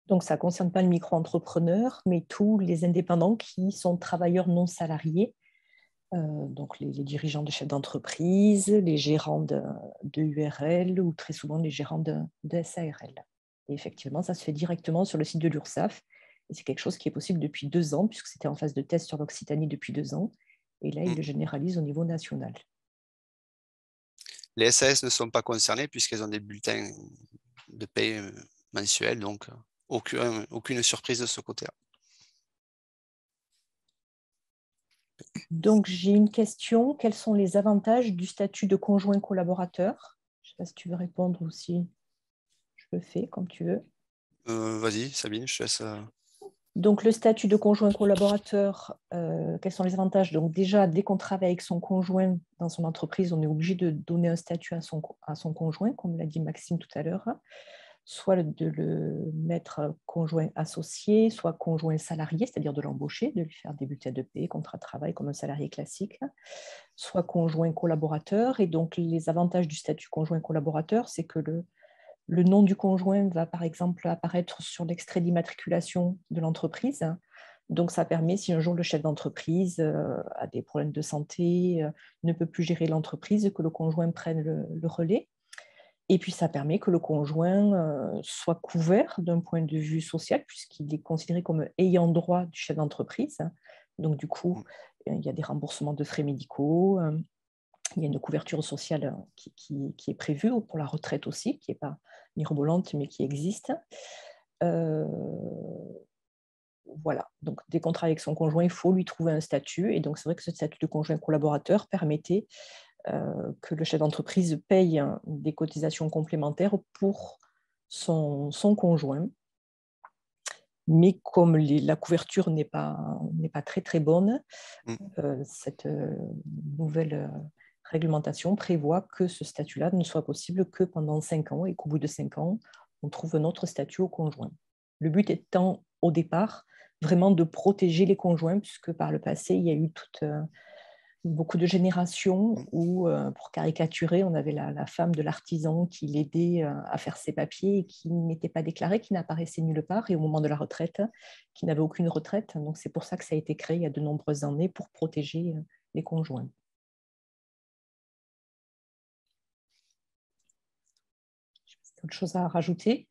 Donc, ça ne concerne pas le micro-entrepreneur, mais tous les indépendants qui sont travailleurs non salariés, donc les dirigeants de chefs d'entreprise, les gérants de URL ou très souvent les gérants de SARL. Et effectivement, ça se fait directement sur le site de l'URSSAF. Et c'est quelque chose qui est possible depuis 2 ans, puisque c'était en phase de test sur l'Occitanie depuis 2 ans. Et là, ils le généralisent au niveau national. Les SAS ne sont pas concernés puisqu'elles ont des bulletins de paie mensuels, donc aucune surprise de ce côté-là. Donc, j'ai une question. Quels sont les avantages du statut de conjoint collaborateur? Je ne sais pas si tu veux répondre aussi. Je le fais comme tu veux. Vas-y, Sabine, je te laisse. Donc, le statut de conjoint collaborateur, quels sont les avantages? Donc, déjà, dès qu'on travaille avec son conjoint dans son entreprise, on est obligé de donner un statut à son conjoint, comme l'a dit Maxime tout à l'heure, soit de le mettre conjoint associé, soit conjoint salarié, c'est-à-dire de l'embaucher, de lui faire des bulletins de paie, contrat de travail comme un salarié classique, soit conjoint collaborateur. Et donc, les avantages du statut conjoint collaborateur, c'est que le nom du conjoint va, par exemple, apparaître sur l'extrait d'immatriculation de l'entreprise. Donc, ça permet, si un jour le chef d'entreprise a des problèmes de santé, ne peut plus gérer l'entreprise, que le conjoint prenne le relais. Et puis, ça permet que le conjoint soit couvert d'un point de vue social, puisqu'il est considéré comme ayant droit du chef d'entreprise. Donc, du coup, il y a des remboursements de frais médicaux. Il y a une couverture sociale qui est prévue pour la retraite aussi, qui n'est pas mirobolante, mais qui existe. Voilà. Donc, dès qu'on travaille avec son conjoint, il faut lui trouver un statut. Et donc, c'est vrai que ce statut de conjoint collaborateur permettait que le chef d'entreprise paye des cotisations complémentaires pour son conjoint. Mais comme la couverture n'est pas très, très bonne, cette nouvelle réglementation prévoit que ce statut-là ne soit possible que pendant 5 ans et qu'au bout de 5 ans, on trouve un autre statut au conjoint. Le but étant, au départ, vraiment de protéger les conjoints, puisque par le passé, il y a eu beaucoup de générations où, pour caricaturer, on avait la femme de l'artisan qui l'aidait à faire ses papiers et qui n'était pas déclarée, qui n'apparaissait nulle part, et au moment de la retraite, qui n'avait aucune retraite. Donc, c'est pour ça que ça a été créé il y a de nombreuses années pour protéger les conjoints. Autre chose à rajouter?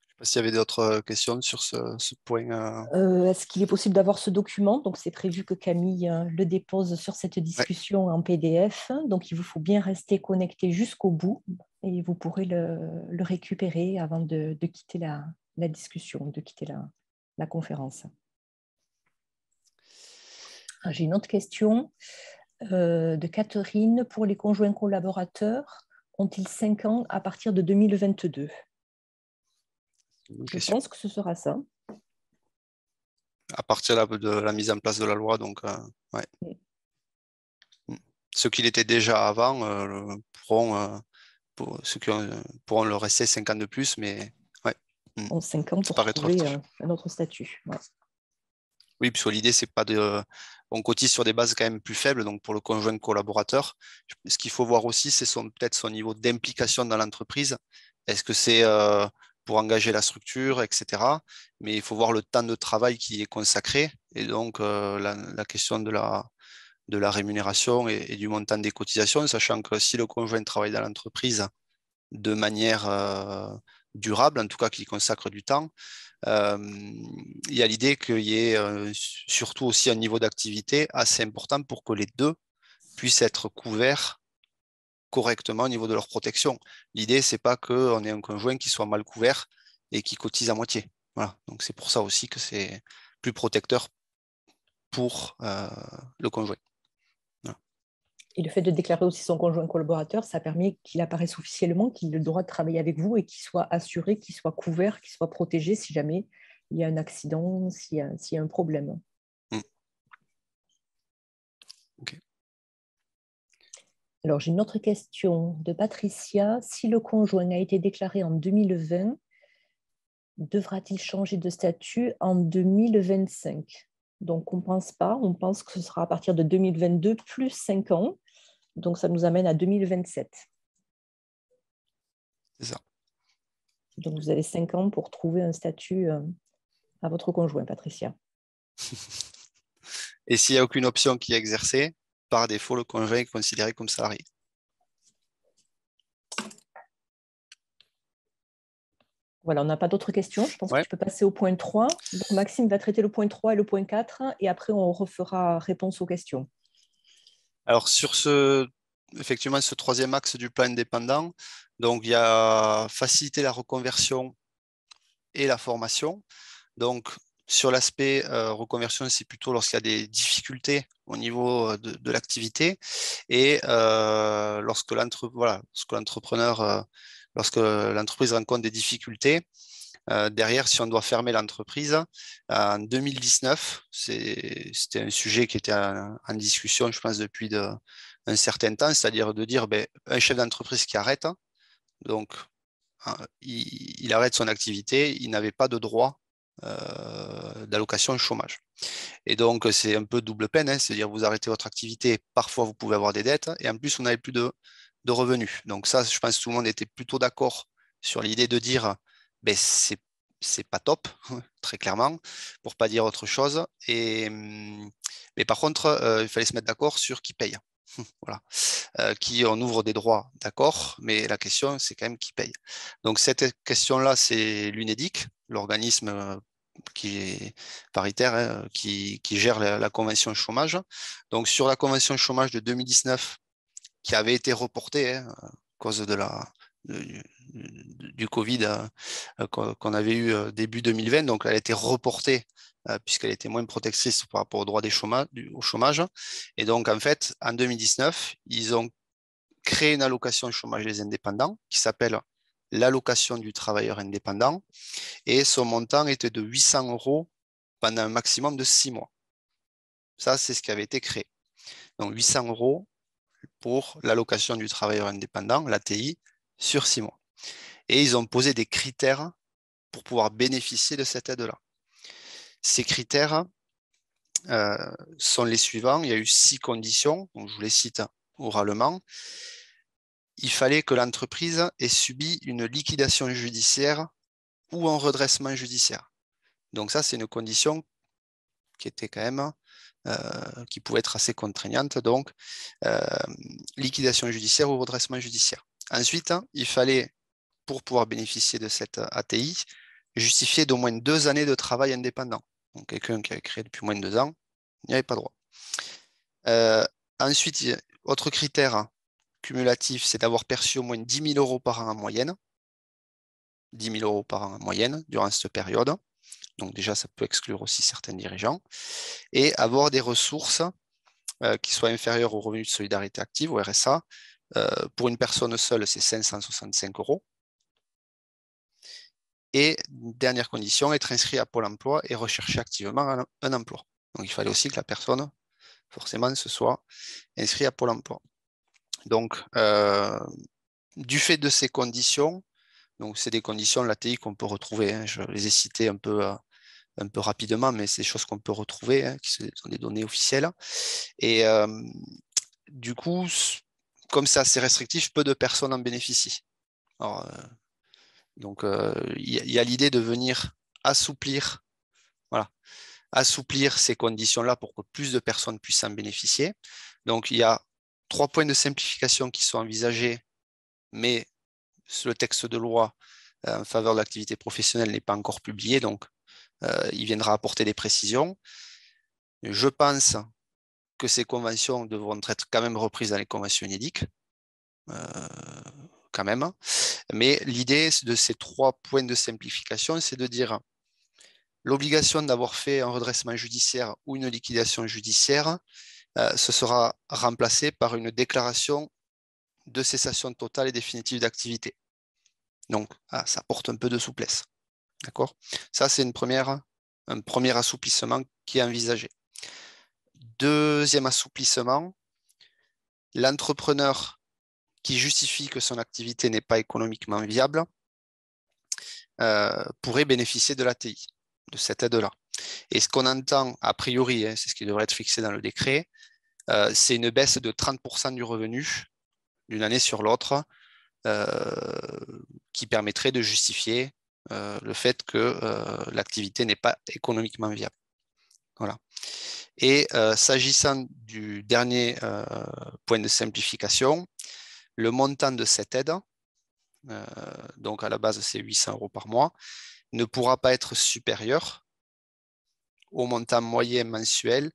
Je ne sais pas s'il y avait d'autres questions sur ce point. Est-ce qu'il est possible d'avoir ce document? Donc, c'est prévu que Camille le dépose sur cette discussion en PDF. Donc, il vous faut bien rester connecté jusqu'au bout et vous pourrez le récupérer avant de quitter la discussion, de quitter la conférence. J'ai une autre question de Catherine. Pour les conjoints collaborateurs, ont-ils 5 ans à partir de 2022? Je pense que ce sera ça. À partir de la mise en place de la loi, donc ouais. Ceux qui l'étaient déjà avant ceux qui pourront le rester 5 ans de plus, mais ouais. En 5 ans pour trouver un autre statut. Ouais. Oui, puisque l'idée, c'est pas on cotise sur des bases quand même plus faibles, donc pour le conjoint collaborateur. Ce qu'il faut voir aussi, c'est peut-être son niveau d'implication dans l'entreprise. Est-ce que c'est pour engager la structure, etc. Mais il faut voir le temps de travail qui est consacré. Et donc, la question de la rémunération et du montant des cotisations, sachant que si le conjoint travaille dans l'entreprise de manière durable, en tout cas qui consacre du temps, il y a l'idée qu'il y ait surtout aussi un niveau d'activité assez important pour que les deux puissent être couverts correctement au niveau de leur protection. L'idée, c'est pas qu'on ait un conjoint qui soit mal couvert et qui cotise à moitié. Voilà. Donc c'est pour ça aussi que c'est plus protecteur pour le conjoint. Voilà. Et le fait de déclarer aussi son conjoint collaborateur, ça permet qu'il apparaisse officiellement, qu'il ait le droit de travailler avec vous et qu'il soit assuré, qu'il soit couvert, qu'il soit protégé si jamais il y a un accident, s'il y a un problème. Okay. Alors, j'ai une autre question de Patricia. Si le conjoint a été déclaré en 2020, devra-t-il changer de statut en 2025? Donc, on ne pense pas. On pense que ce sera à partir de 2022 plus 5 ans. Donc, ça nous amène à 2027. C'est ça. Donc, vous avez 5 ans pour trouver un statut à votre conjoint, Patricia. Et s'il n'y a aucune option qui est exercée, par défaut, le conjoint est considéré comme salarié. Voilà, on n'a pas d'autres questions. Je pense que Ouais. tu peux passer au point 3. Donc, Maxime va traiter le point 3 et le point 4, et après, on refera réponse aux questions. Alors, sur effectivement, ce troisième axe du plan indépendant, donc il y a faciliter la reconversion et la formation. Donc, sur l'aspect reconversion, c'est plutôt lorsqu'il y a des difficultés au niveau de l'activité et lorsque l'entrepreneur, lorsque l'entreprise rencontre des difficultés. Derrière, si on doit fermer l'entreprise, en 2019, c'était un sujet qui était en discussion, je pense, depuis un certain temps, c'est-à-dire de dire un chef d'entreprise qui arrête, donc il arrête son activité, il n'avait pas de droit d'allocation chômage. Et donc, c'est un peu double peine, hein, c'est-à-dire vous arrêtez votre activité, parfois vous pouvez avoir des dettes, et en plus, vous n'avez plus de revenus. Donc ça, je pense que tout le monde était plutôt d'accord sur l'idée de dire, c'est pas top, très clairement, pour pas dire autre chose. Mais par contre, il fallait se mettre d'accord sur qui paye. Voilà. Qui on ouvre des droits, d'accord, mais la question, c'est quand même qui paye. Donc cette question-là, c'est l'UNEDIC, l'organisme qui est paritaire, hein, qui gère la convention chômage. Donc sur la convention chômage de 2019, qui avait été reportée à cause du Covid qu'on avait eu début 2020, donc elle a été reportée puisqu'elle était moins protectrice par rapport au droit au chômage. Et donc, en fait, en 2019, ils ont créé une allocation chômage des indépendants qui s'appelle l'allocation du travailleur indépendant et son montant était de 800 € pendant un maximum de 6 mois. Ça, c'est ce qui avait été créé. Donc, 800 € pour l'allocation du travailleur indépendant, l'ATI, sur 6 mois. Et ils ont posé des critères pour pouvoir bénéficier de cette aide-là. Ces critères sont les suivants. Il y a eu 6 conditions, donc je vous les cite oralement. Il fallait que l'entreprise ait subi une liquidation judiciaire ou un redressement judiciaire. Donc ça, c'est une condition qui était quand même, qui pouvait être assez contraignante. Donc, liquidation judiciaire ou redressement judiciaire. Ensuite, il fallait, pour pouvoir bénéficier de cette ATI, justifier d'au moins 2 années de travail indépendant. Donc, quelqu'un qui avait créé depuis moins de 2 ans, il n'y avait pas droit. Ensuite, autre critère cumulatif, c'est d'avoir perçu au moins 10 000 € par an en moyenne. 10 000 € par an en moyenne durant cette période. Donc déjà, ça peut exclure aussi certains dirigeants. Et avoir des ressources qui soient inférieures au revenu de solidarité active, au RSA. Pour une personne seule, c'est 565 €. Et dernière condition, être inscrit à Pôle emploi et rechercher activement un emploi. Donc il fallait aussi que la personne, forcément, se soit inscrite à Pôle emploi. Donc, du fait de ces conditions, donc c'est des conditions, l'ATI qu'on peut retrouver, hein, je les ai citées un peu rapidement, mais c'est des choses qu'on peut retrouver, hein, qui sont des données officielles. Et du coup, comme c'est assez restrictif, peu de personnes en bénéficient. Alors, donc, il y a l'idée de venir assouplir, voilà, assouplir ces conditions-là pour que plus de personnes puissent en bénéficier. Donc, il y a 3 points de simplification qui sont envisagés, mais le texte de loi en faveur de l'activité professionnelle n'est pas encore publié, donc il viendra apporter des précisions. Je pense que ces conventions devront être quand même reprises dans les conventions UNEDIC, quand même. Mais l'idée de ces 3 points de simplification, c'est de dire l'obligation d'avoir fait un redressement judiciaire ou une liquidation judiciaire, ce sera remplacé par une déclaration de cessation totale et définitive d'activité. Donc, ça apporte un peu de souplesse. D'accord ? Ça, c'est un premier assouplissement qui est envisagé. Deuxième assouplissement, l'entrepreneur qui justifie que son activité n'est pas économiquement viable pourrait bénéficier de l'ATI, de cette aide-là. Et ce qu'on entend, a priori, c'est ce qui devrait être fixé dans le décret, c'est une baisse de 30% du revenu d'une année sur l'autre qui permettrait de justifier le fait que l'activité n'est pas économiquement viable. Voilà. Et s'agissant du dernier point de simplification, le montant de cette aide, donc à la base c'est 800 € par mois, ne pourra pas être supérieur au montant moyen mensuel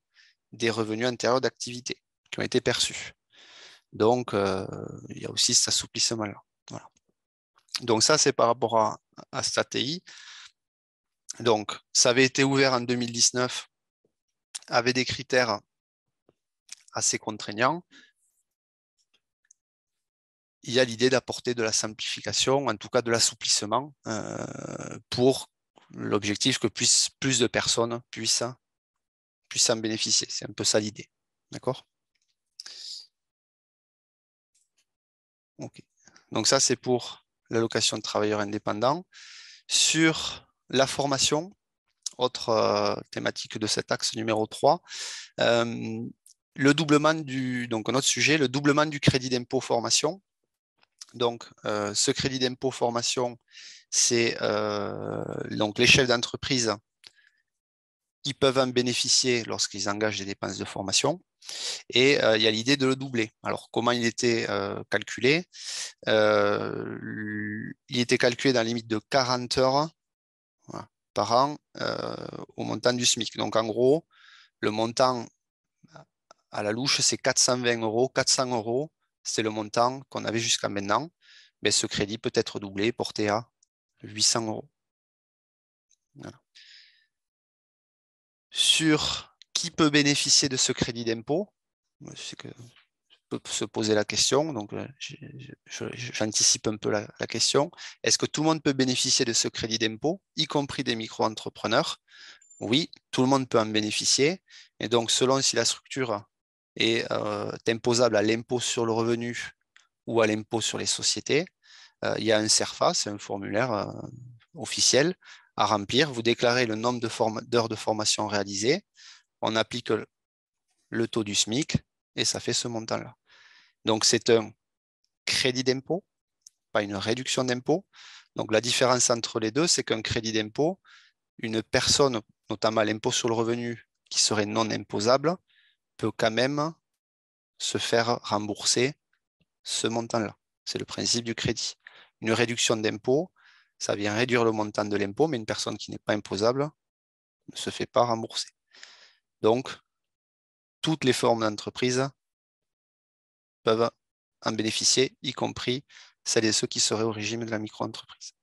des revenus antérieurs d'activité qui ont été perçus. Donc, il y a aussi cet assouplissement-là. Voilà. Donc ça, c'est par rapport à cette ATI. Donc, ça avait été ouvert en 2019 avec des critères assez contraignants. Il y a l'idée d'apporter de la simplification, en tout cas de l'assouplissement, pour l'objectif que plus de personnes puissent en bénéficier. C'est un peu ça l'idée. D'accord ? Ok. Donc ça, c'est pour l'allocation de travailleurs indépendants. Sur la formation, autre thématique de cet axe numéro 3, le doublement donc un autre sujet, le doublement du crédit d'impôt formation. Donc, ce crédit d'impôt formation, c'est donc les chefs d'entreprise qui peuvent en bénéficier lorsqu'ils engagent des dépenses de formation. Et il y a l'idée de le doubler. Alors, comment il était calculé ? Il était calculé dans la limite de 40 heures par an au montant du SMIC. Donc, en gros, le montant à la louche, c'est 420 €. 400 €, c'est le montant qu'on avait jusqu'à maintenant. Mais ce crédit peut être doublé, porté à 800 €. Voilà. Sur qui peut bénéficier de ce crédit d'impôt, c'est que peut se poser la question, donc j'anticipe un peu la question. Est-ce que tout le monde peut bénéficier de ce crédit d'impôt, y compris des micro-entrepreneurs ? Oui, tout le monde peut en bénéficier. Et donc, selon si la structure est imposable à l'impôt sur le revenu ou à l'impôt sur les sociétés, il y a un CERFA, c'est un formulaire officiel à remplir. Vous déclarez le nombre d'heures de formation réalisées, on applique le taux du SMIC et ça fait ce montant-là. Donc, c'est un crédit d'impôt, pas une réduction d'impôt. Donc, la différence entre les deux, c'est qu'un crédit d'impôt, une personne, notamment l'impôt sur le revenu, qui serait non imposable, peut quand même se faire rembourser ce montant-là. C'est le principe du crédit. Une réduction d'impôt, ça vient réduire le montant de l'impôt, mais une personne qui n'est pas imposable ne se fait pas rembourser. Donc, toutes les formes d'entreprise peuvent en bénéficier, y compris celles et ceux qui seraient au régime de la micro-entreprise.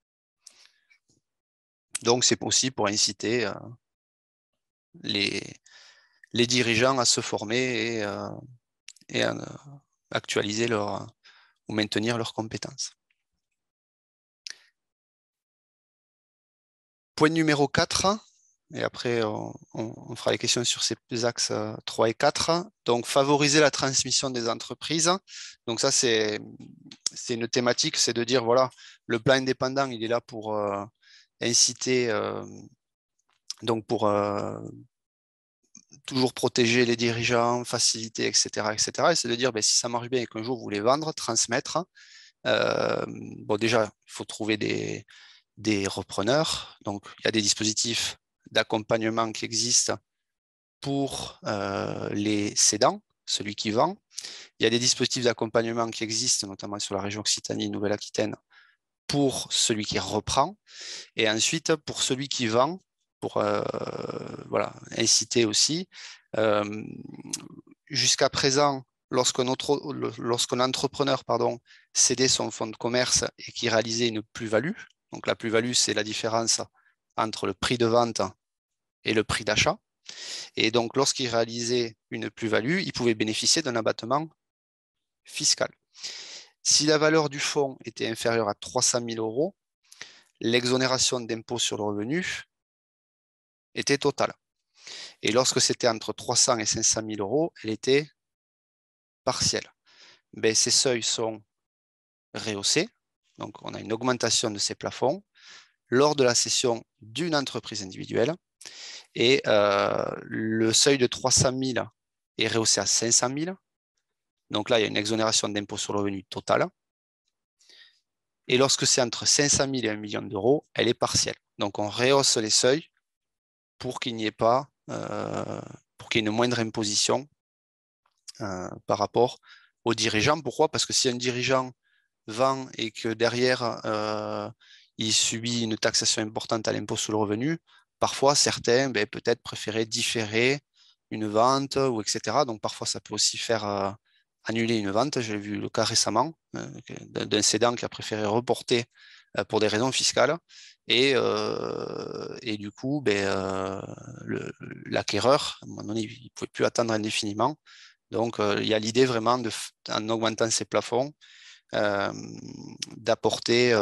Donc, c'est aussi pour inciter les dirigeants à se former et à actualiser ou maintenir leurs compétences. Point numéro 4, et après on fera les questions sur ces axes 3 et 4. Donc, favoriser la transmission des entreprises. Donc ça, c'est une thématique, c'est de dire, voilà, le plan indépendant, il est là pour inciter, donc pour toujours protéger les dirigeants, faciliter, etc. etc. Et c'est de dire, ben, si ça marche bien et qu'un jour vous voulez vendre, transmettre, bon, déjà, il faut trouver des repreneurs. Donc, il y a des dispositifs d'accompagnement qui existent pour les cédants, celui qui vend. Il y a des dispositifs d'accompagnement qui existent, notamment sur la région Occitanie, Nouvelle-Aquitaine, pour celui qui reprend et ensuite pour celui qui vend, pour voilà, inciter aussi. Jusqu'à présent, lorsqu'un entrepreneur cédait son fonds de commerce et qui réalisait une plus-value, donc la plus-value, c'est la différence entre le prix de vente et le prix d'achat. Et donc, lorsqu'il réalisait une plus-value, il pouvait bénéficier d'un abattement fiscal. Si la valeur du fonds était inférieure à 300 000 euros, l'exonération d'impôt sur le revenu était totale. Et lorsque c'était entre 300 et 500 000 euros, elle était partielle. Ben, ces seuils sont rehaussés, donc on a une augmentation de ces plafonds lors de la cession d'une entreprise individuelle. Et le seuil de 300 000 est rehaussé à 500 000. Donc là, il y a une exonération d'impôt sur le revenu totale. Et lorsque c'est entre 500 000 et 1 million d'euros, elle est partielle. Donc on rehausse les seuils pour qu'il n'y ait pas, pour qu'il y ait une moindre imposition par rapport aux dirigeants. Pourquoi? Parce que si un dirigeant vend et que derrière, il subit une taxation importante à l'impôt sur le revenu, parfois certains peut-être préféraient différer une vente, ou etc. Donc parfois ça peut aussi faire annuler une vente. J'ai vu le cas récemment d'un cédant qui a préféré reporter pour des raisons fiscales. Et du coup, l'acquéreur, à un moment donné, il ne pouvait plus attendre indéfiniment. Donc, il y a l'idée vraiment, en augmentant ces plafonds, d'apporter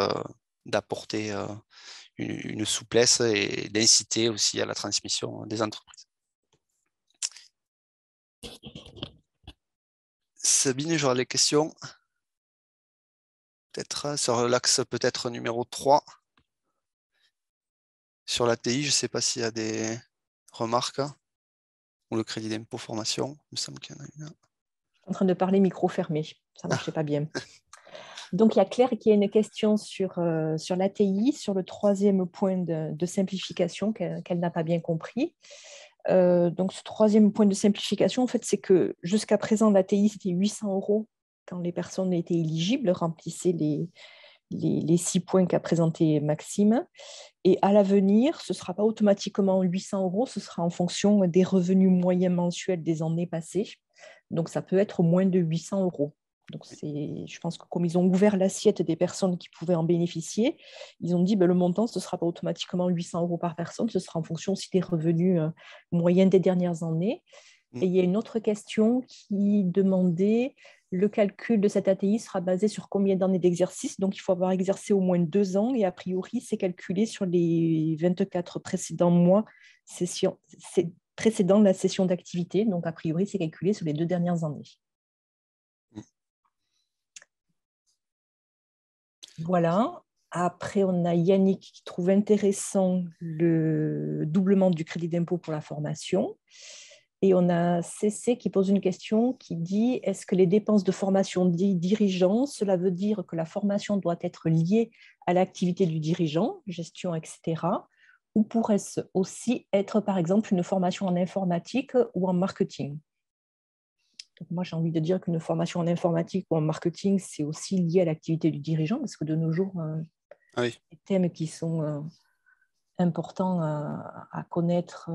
une souplesse et d'inciter aussi à la transmission des entreprises. Sabine, j'aurai les questions. Peut-être sur l'axe peut-être numéro 3. Sur l'ATI, je ne sais pas s'il y a des remarques. Ou le crédit d'impôt formation, il me semble qu'il y en a une. Je suis en train de parler micro fermé, ça ne marchait pas bien. Donc, il y a Claire qui a une question sur l'ATI, sur le troisième point de simplification qu'elle n'a pas bien compris. Donc, ce troisième point de simplification, en fait, c'est que jusqu'à présent, l'ATI, c'était 800 euros quand les personnes étaient éligibles, remplissaient les 6 points qu'a présenté Maxime. Et à l'avenir, ce ne sera pas automatiquement 800 euros, ce sera en fonction des revenus moyens mensuels des années passées. Donc, ça peut être moins de 800 euros. Donc, je pense que comme ils ont ouvert l'assiette des personnes qui pouvaient en bénéficier, ils ont dit le montant, ce ne sera pas automatiquement 800 euros par personne, ce sera en fonction aussi des revenus moyens des dernières années. Et il y a une autre question qui demandait le calcul de cette ATI sera basé sur combien d'années d'exercice. Donc, il faut avoir exercé au moins 2 ans et a priori, c'est calculé sur les 24 précédents mois précédant la session d'activité. Donc, a priori, c'est calculé sur les 2 dernières années. Voilà. Après, on a Yannick qui trouve intéressant le doublement du crédit d'impôt pour la formation. Et on a CC qui pose une question qui dit est-ce que les dépenses de formation des dirigeants, cela veut dire que la formation doit être liée à l'activité du dirigeant, gestion, etc. Ou pourrait-ce aussi être, par exemple, une formation en informatique ou en marketing? Donc moi, j'ai envie de dire qu'une formation en informatique ou en marketing, c'est aussi lié à l'activité du dirigeant, parce que de nos jours, Oui. des thèmes qui sont importants à connaître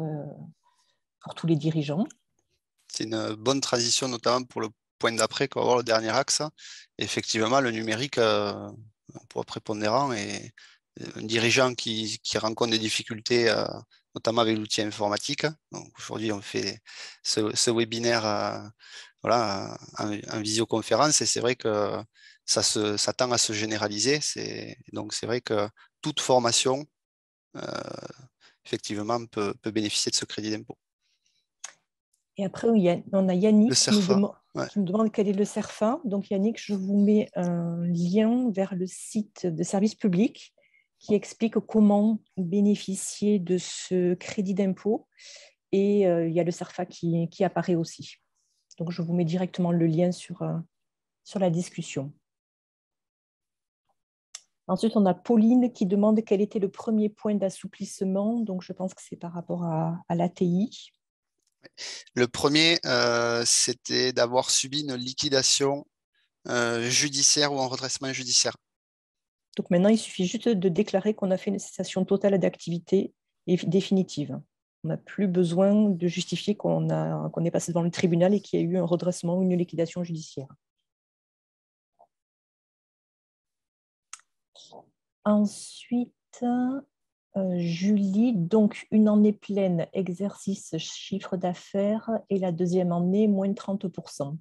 pour tous les dirigeants. C'est une bonne transition, notamment pour le point d'après, qu'on va voir le dernier axe. Effectivement, le numérique, pour prépondérant, et un dirigeant qui rencontre des difficultés, notamment avec l'outil informatique. Aujourd'hui, on fait ce webinaire en visioconférence, et c'est vrai que ça tend à se généraliser. Donc, c'est vrai que toute formation, effectivement, peut bénéficier de ce crédit d'impôt. Et après, on a Yannick qui nous demande quel est le CERFA. Donc, Yannick, je vous mets un lien vers le site de service public qui explique comment bénéficier de ce crédit d'impôt. Et il y a le CERFA qui apparaît aussi. Donc, je vous mets directement le lien sur la discussion. Ensuite, on a Pauline qui demande quel était le premier point d'assouplissement. Donc, je pense que c'est par rapport à l'ATI. Le premier, c'était d'avoir subi une liquidation judiciaire ou un redressement judiciaire. Donc maintenant, il suffit juste de déclarer qu'on a fait une cessation totale d'activité et définitive. On n'a plus besoin de justifier qu'on est passé devant le tribunal et qu'il y a eu un redressement ou une liquidation judiciaire. Ensuite, Julie, donc une année pleine, exercice, chiffre d'affaires, et la deuxième année, moins de 30%.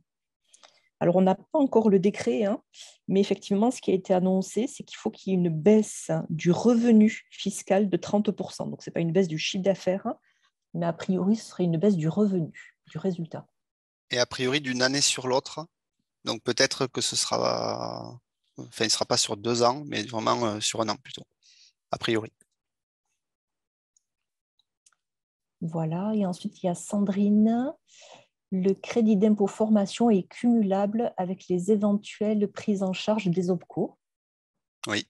Alors, on n'a pas encore le décret, hein, mais effectivement, ce qui a été annoncé, c'est qu'il faut qu'il y ait une baisse du revenu fiscal de 30%. Donc, ce n'est pas une baisse du chiffre d'affaires, mais a priori, ce serait une baisse du revenu, du résultat. Et a priori, d'une année sur l'autre, donc peut-être que ce sera, enfin, il ne sera pas sur 2 ans, mais vraiment sur un an plutôt, a priori. Voilà, et ensuite, il y a Sandrine. Le crédit d'impôt formation est cumulable avec les éventuelles prises en charge des OPCO. Oui.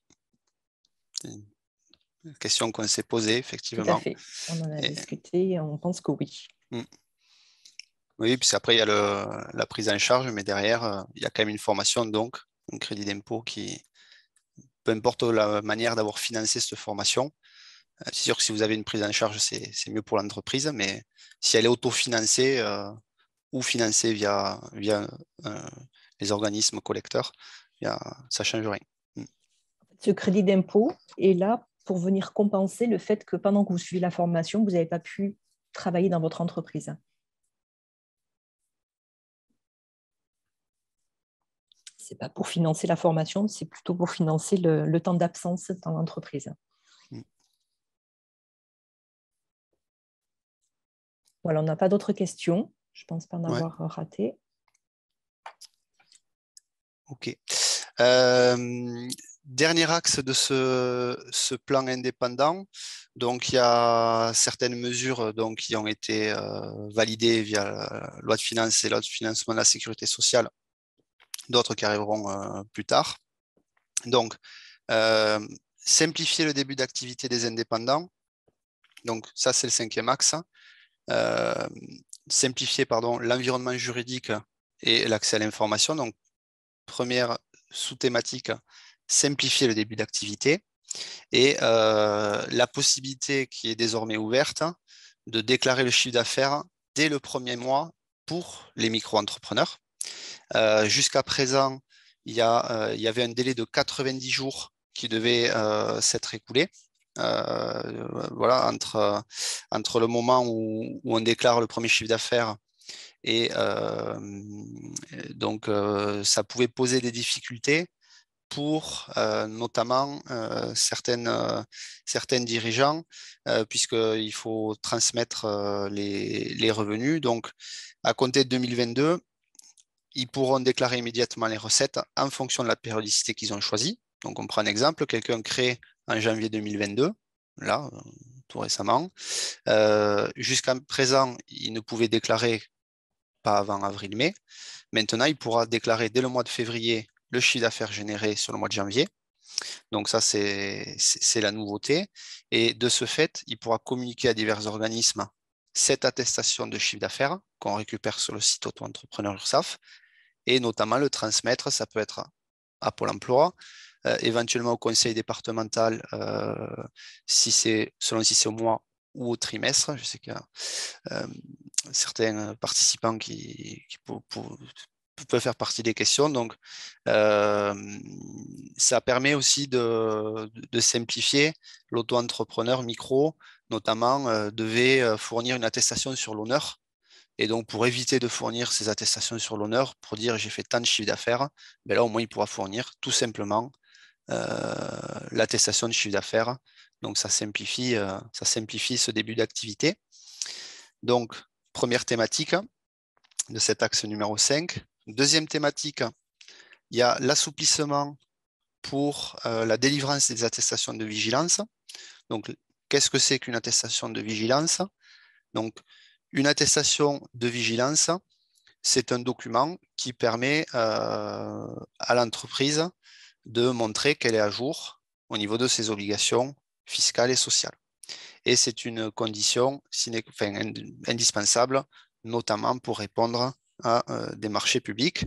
Une question qu'on s'est posée, Tout à effectivement. fait. On en a Et, discuté et on pense que oui. oui, puis après, il y a la prise en charge, mais derrière, il y a quand même une formation, donc un crédit d'impôt qui, peu importe la manière d'avoir financé cette formation, c'est sûr que si vous avez une prise en charge, c'est mieux pour l'entreprise, mais si elle est autofinancée ou financée via les organismes collecteurs, ça ne change rien. Ce crédit d'impôt est là pour venir compenser le fait que pendant que vous suivez la formation, vous n'avez pas pu travailler dans votre entreprise. Ce n'est pas pour financer la formation, c'est plutôt pour financer le temps d'absence dans l'entreprise. Voilà, on n'a pas d'autres questions. Je ne pense pas en Ouais. avoir raté. OK. Dernier axe de ce plan indépendant. Donc, il y a certaines mesures donc, qui ont été validées via la loi de finances et la loi de financement de la sécurité sociale, d'autres qui arriveront plus tard. Donc, simplifier le début d'activité des indépendants. Donc, ça, c'est le 5e axe. Simplifier l'environnement juridique et l'accès à l'information. Donc, première sous-thématique, simplifier le début d'activité et la possibilité qui est désormais ouverte de déclarer le chiffre d'affaires dès le premier mois pour les micro-entrepreneurs. Jusqu'à présent, il y avait un délai de 90 jours qui devait s'être écoulé. Voilà, entre le moment où on déclare le premier chiffre d'affaires et donc ça pouvait poser des difficultés pour notamment certains dirigeants, puisqu'il faut transmettre les revenus. Donc, à compter de 2022, ils pourront déclarer immédiatement les recettes en fonction de la périodicité qu'ils ont choisie. Donc, on prend un exemple, quelqu'un crée en janvier 2022, là, tout récemment. Jusqu'à présent, il ne pouvait déclarer pas avant avril-mai. Maintenant, il pourra déclarer dès le mois de février le chiffre d'affaires généré sur le mois de janvier. Donc ça, c'est la nouveauté. Et de ce fait, il pourra communiquer à divers organismes cette attestation de chiffre d'affaires qu'on récupère sur le site auto-entrepreneur URSSAF et notamment le transmettre, ça peut être à Pôle emploi, éventuellement au conseil départemental, selon si c'est au mois ou au trimestre. Je sais qu'il y a certains participants qui peuvent faire partie des questions. Donc, ça permet aussi de simplifier. L'auto-entrepreneur micro, notamment, devait fournir une attestation sur l'honneur. Et donc, pour éviter de fournir ces attestations sur l'honneur, pour dire j'ai fait tant de chiffre d'affaires, ben là, au moins, il pourra fournir tout simplement l'attestation de chiffre d'affaires. Donc, ça simplifie ce début d'activité. Donc, première thématique de cet axe numéro 5. Deuxième thématique, il y a l'assouplissement pour la délivrance des attestations de vigilance. Donc, qu'est-ce que c'est qu'une attestation de vigilance? Donc, une attestation de vigilance, c'est un document qui permet à l'entreprise de montrer qu'elle est à jour au niveau de ses obligations fiscales et sociales. Et c'est une condition indispensable, notamment pour répondre à des marchés publics,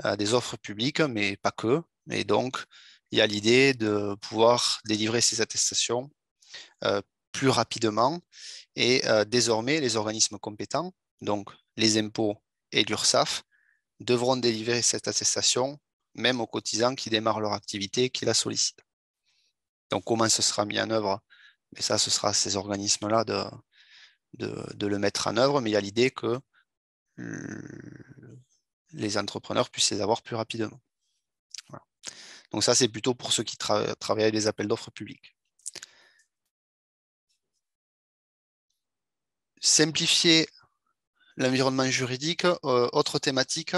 à des offres publiques, mais pas que. Et donc, il y a l'idée de pouvoir délivrer ces attestations plus rapidement et désormais les organismes compétents, donc les impôts et l'URSSAF, devront délivrer cette attestation même aux cotisants qui démarrent leur activité et qui la sollicitent. Donc comment ce sera mis en œuvre? Mais ça, ce sera à ces organismes-là de le mettre en œuvre, mais il y a l'idée que les entrepreneurs puissent les avoir plus rapidement. Voilà. Donc ça, c'est plutôt pour ceux qui travaillent avec des appels d'offres publics. Simplifier l'environnement juridique, autre thématique,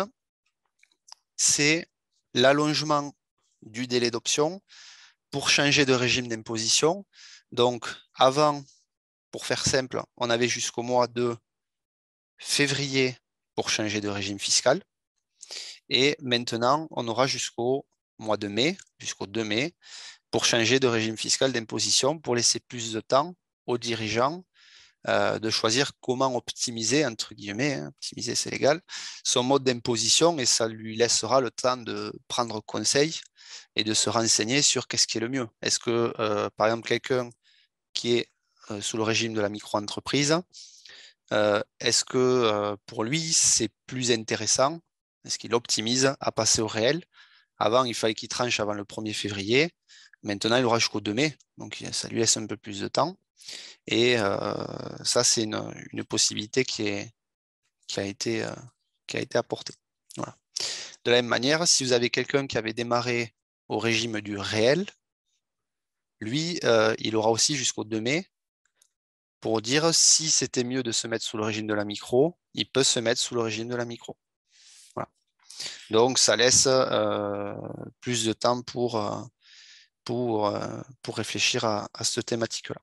c'est l'allongement du délai d'option pour changer de régime d'imposition. Donc avant, pour faire simple, on avait jusqu'au mois de février pour changer de régime fiscal. Et maintenant, on aura jusqu'au mois de mai, jusqu'au 2 mai, pour changer de régime fiscal d'imposition, pour laisser plus de temps aux dirigeants de choisir comment optimiser, entre guillemets, optimiser c'est légal, son mode d'imposition, et ça lui laissera le temps de prendre conseil et de se renseigner sur qu'est-ce qui est le mieux. Est-ce que, par exemple, quelqu'un qui est sous le régime de la micro-entreprise, est-ce que pour lui, c'est plus intéressant, est-ce qu'il optimise à passer au réel? Avant, il fallait qu'il tranche avant le 1er février. Maintenant, il aura jusqu'au 2 mai, donc ça lui laisse un peu plus de temps. Et ça, c'est une possibilité qui a été apportée. Voilà. De la même manière, si vous avez quelqu'un qui avait démarré au régime du réel, lui, il aura aussi jusqu'au 2 mai pour dire si c'était mieux de se mettre sous le régime de la micro, il peut se mettre sous le régime de la micro. Voilà. Donc, ça laisse plus de temps pour réfléchir à cette thématique-là.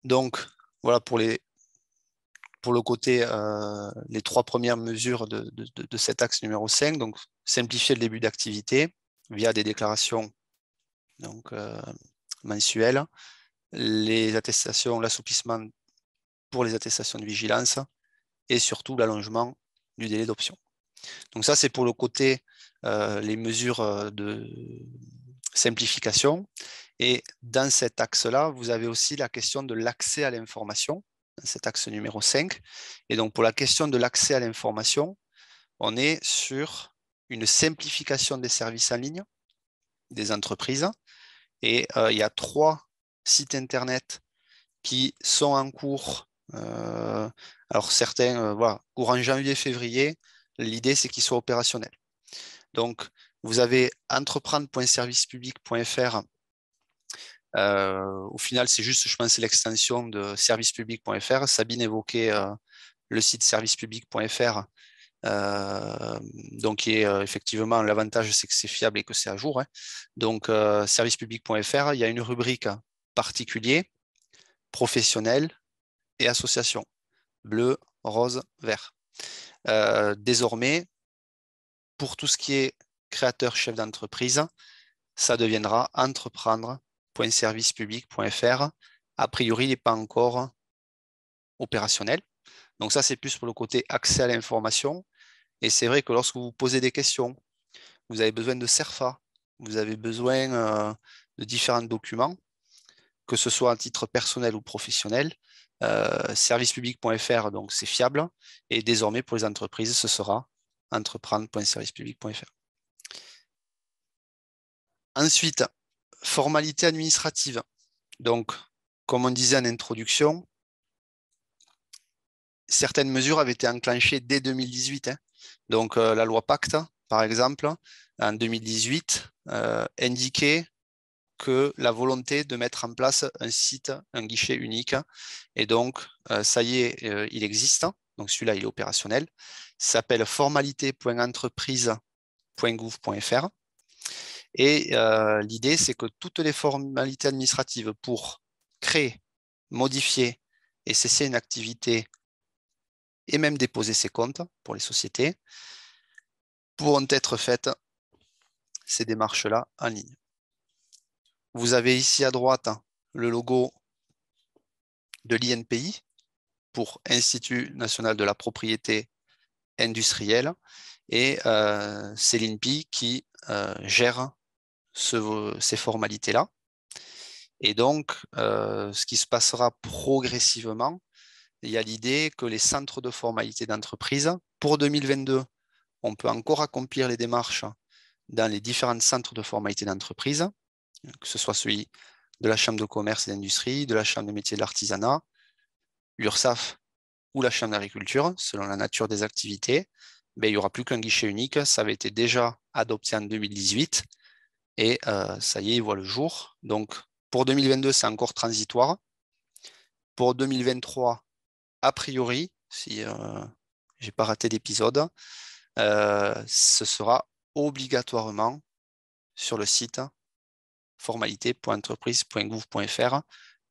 Donc, voilà pour le côté, les 3 premières mesures de cet axe numéro 5. Donc, simplifier le début d'activité via des déclarations donc, mensuelles, les attestations, l'assouplissement pour les attestations de vigilance et surtout l'allongement du délai d'option. Donc ça, c'est pour le côté, les mesures de simplification. Et dans cet axe-là, vous avez aussi la question de l'accès à l'information, dans cet axe numéro 5. Et donc, pour la question de l'accès à l'information, on est sur une simplification des services en ligne des entreprises. Et il y a 3 sites Internet qui sont en cours. Alors, certains, voilà, courant janvier-février, l'idée, c'est qu'ils soient opérationnels. Donc, vous avez entreprendre.servicepublic.fr. Au final, c'est juste, je pense, l'extension de servicepublic.fr. Sabine évoquait le site servicepublic.fr. Donc, effectivement, l'avantage, c'est que c'est fiable et que c'est à jour. Hein. Donc, servicepublic.fr, il y a une rubrique particulier, professionnel et association, bleu, rose, vert. Désormais, pour tout ce qui est créateur, chef d'entreprise, ça deviendra entreprendre.servicepublic.fr. A priori, il n'est pas encore opérationnel. Donc ça, c'est plus pour le côté accès à l'information. Et c'est vrai que lorsque vous posez des questions, vous avez besoin de CERFA, vous avez besoin de différents documents, que ce soit à titre personnel ou professionnel. Servicepublic.fr, donc c'est fiable. Et désormais, pour les entreprises, ce sera entreprendre.servicepublic.fr. Ensuite, formalité administrative. Donc, comme on disait en introduction, certaines mesures avaient été enclenchées dès 2018. Hein. Donc, la loi Pacte, par exemple, en 2018, indiquait que la volonté de mettre en place un site, un guichet unique. Et donc, ça y est, il existe. Donc, celui-là, il est opérationnel. Ça s'appelle formalité.entreprise.gouv.fr. Et l'idée, c'est que toutes les formalités administratives pour créer, modifier et cesser une activité et même déposer ses comptes pour les sociétés pourront être faites, ces démarches-là, en ligne. Vous avez ici à droite le logo de l'INPI pour Institut national de la propriété industrielle. Et c'est l'INPI qui gère ces formalités-là. Et donc, ce qui se passera progressivement, il y a l'idée que les centres de formalité d'entreprise, pour 2022, on peut encore accomplir les démarches dans les différents centres de formalité d'entreprise, que ce soit celui de la Chambre de commerce et d'industrie, de la Chambre des métiers et de l'artisanat, l'URSSAF ou la Chambre d'agriculture, selon la nature des activités. Il n'y aura plus qu'un guichet unique. Ça avait été déjà adopté en 2018 et ça y est, il voit le jour. Donc, pour 2022, c'est encore transitoire. Pour 2023, a priori, si je n'ai pas raté d'épisode, ce sera obligatoirement sur le site formalité.entreprise.gouv.fr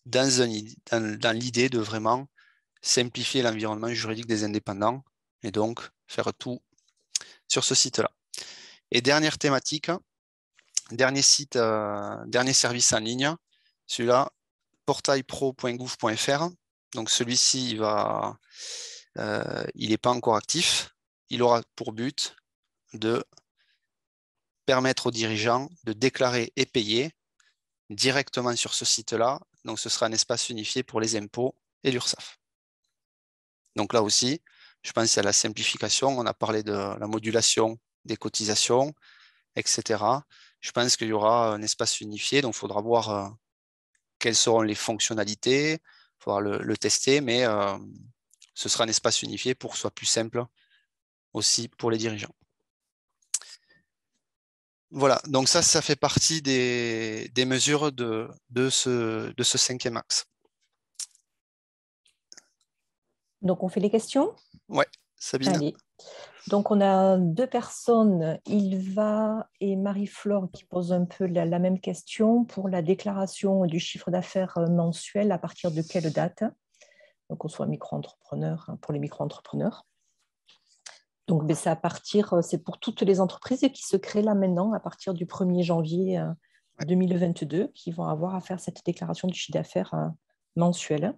dans l'idée de vraiment simplifier l'environnement juridique des indépendants et donc faire tout sur ce site-là. Et dernière thématique, dernier site, dernier service en ligne, celui-là, portailpro.gouv.fr. Donc celui-ci, il n'est pas encore actif. Il aura pour but de permettre aux dirigeants de déclarer et payer directement sur ce site-là. Donc ce sera un espace unifié pour les impôts et l'URSSAF. Donc là aussi, je pense à la simplification. On a parlé de la modulation des cotisations, etc. Je pense qu'il y aura un espace unifié. Donc il faudra voir quelles seront les fonctionnalités. Il faudra le tester, mais ce sera un espace unifié pour que ce soit plus simple aussi pour les dirigeants. Voilà, donc ça fait partie des mesures de ce 5e axe. Donc, on fait les questions? Ouais, Sabine. Allez. Donc, on a 2 personnes, Ylva et Marie-Flore, qui posent un peu la même question pour la déclaration du chiffre d'affaires mensuel. À partir de quelle date? Donc, on soit micro-entrepreneur, pour les micro-entrepreneurs. Donc, c'est pour toutes les entreprises qui se créent là maintenant, à partir du 1er janvier 2022, qui vont avoir à faire cette déclaration du chiffre d'affaires mensuel.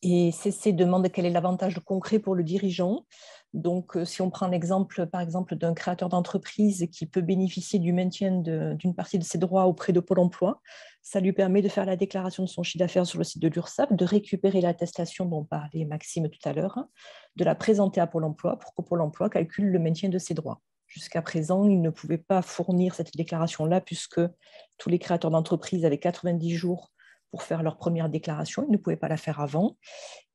Et CC demande quel est l'avantage concret pour le dirigeant. Donc, si on prend l'exemple, par exemple, d'un créateur d'entreprise qui peut bénéficier du maintien d'une partie de ses droits auprès de Pôle emploi, ça lui permet de faire la déclaration de son chiffre d'affaires sur le site de l'URSSAF, de récupérer l'attestation dont parlait Maxime tout à l'heure, de la présenter à Pôle emploi pour que Pôle emploi calcule le maintien de ses droits. Jusqu'à présent, il ne pouvait pas fournir cette déclaration-là puisque tous les créateurs d'entreprise avaient 90 jours pour faire leur première déclaration. Ils ne pouvaient pas la faire avant.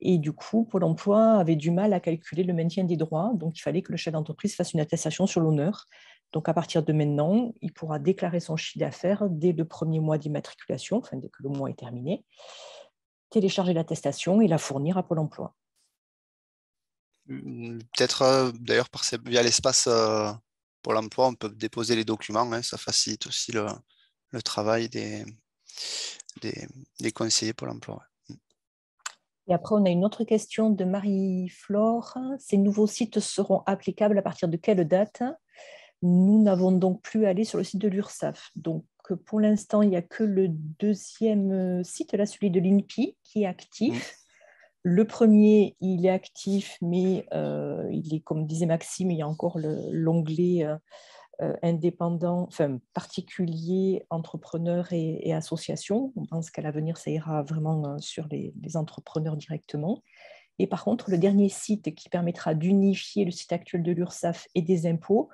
Et du coup, Pôle emploi avait du mal à calculer le maintien des droits. Donc, il fallait que le chef d'entreprise fasse une attestation sur l'honneur. Donc, à partir de maintenant, il pourra déclarer son chiffre d'affaires dès le premier mois d'immatriculation, enfin, dès que le mois est terminé, télécharger l'attestation et la fournir à Pôle emploi. Peut-être d'ailleurs via l'espace Pôle emploi, on peut déposer les documents. Ça facilite aussi le travail des conseillers Pôle emploi. Et après, on a une autre question de Marie-Flore. Ces nouveaux sites seront applicables à partir de quelle date? Nous n'avons donc plus à aller sur le site de l'URSSAF. Donc, pour l'instant, il n'y a que le 2e site, là, celui de l'INPI, qui est actif. Le premier, il est actif, mais il est, comme disait Maxime, il y a encore l'onglet indépendant, enfin particulier, entrepreneurs et associations. On pense qu'à l'avenir, ça ira vraiment sur les entrepreneurs directement. Et par contre, le dernier site qui permettra d'unifier le site actuel de l'URSSAF et des impôts,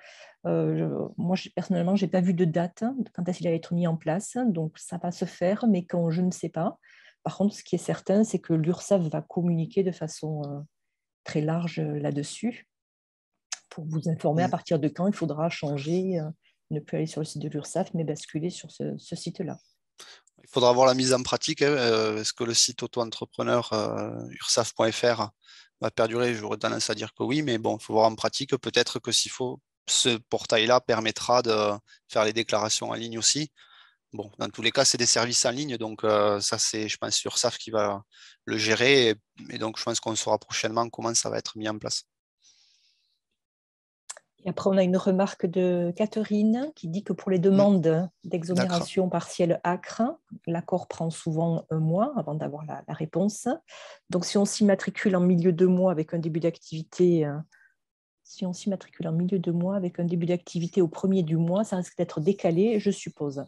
moi, personnellement, je n'ai pas vu de date quand est-ce qu'il va être mis en place. Donc, ça va se faire, mais quand je ne sais pas. Par contre, ce qui est certain, c'est que l'URSSAF va communiquer de façon très large là-dessus pour vous informer à partir de quand il faudra changer, ne plus aller sur le site de l'URSSAF, mais basculer sur ce site-là. Il faudra voir la mise en pratique. Est-ce que le site auto-entrepreneur ursaf.fr va perdurer? J'aurais tendance à dire que oui, mais bon, il faut voir en pratique. Peut-être que ce portail-là permettra de faire les déclarations en ligne aussi. Bon, dans tous les cas, c'est des services en ligne, donc ça, c'est, je pense, l'URSSAF qui va le gérer. Et donc, je pense qu'on saura prochainement comment ça va être mis en place. Et après, on a une remarque de Catherine qui dit que pour les demandes d'exonération partielle ACRE, l'accord prend souvent 1 mois avant d'avoir la réponse. Donc, si on s'immatricule en milieu de mois avec un début d'activité Si on s'immatricule en milieu de mois avec un début d'activité au premier du mois, ça risque d'être décalé, je suppose.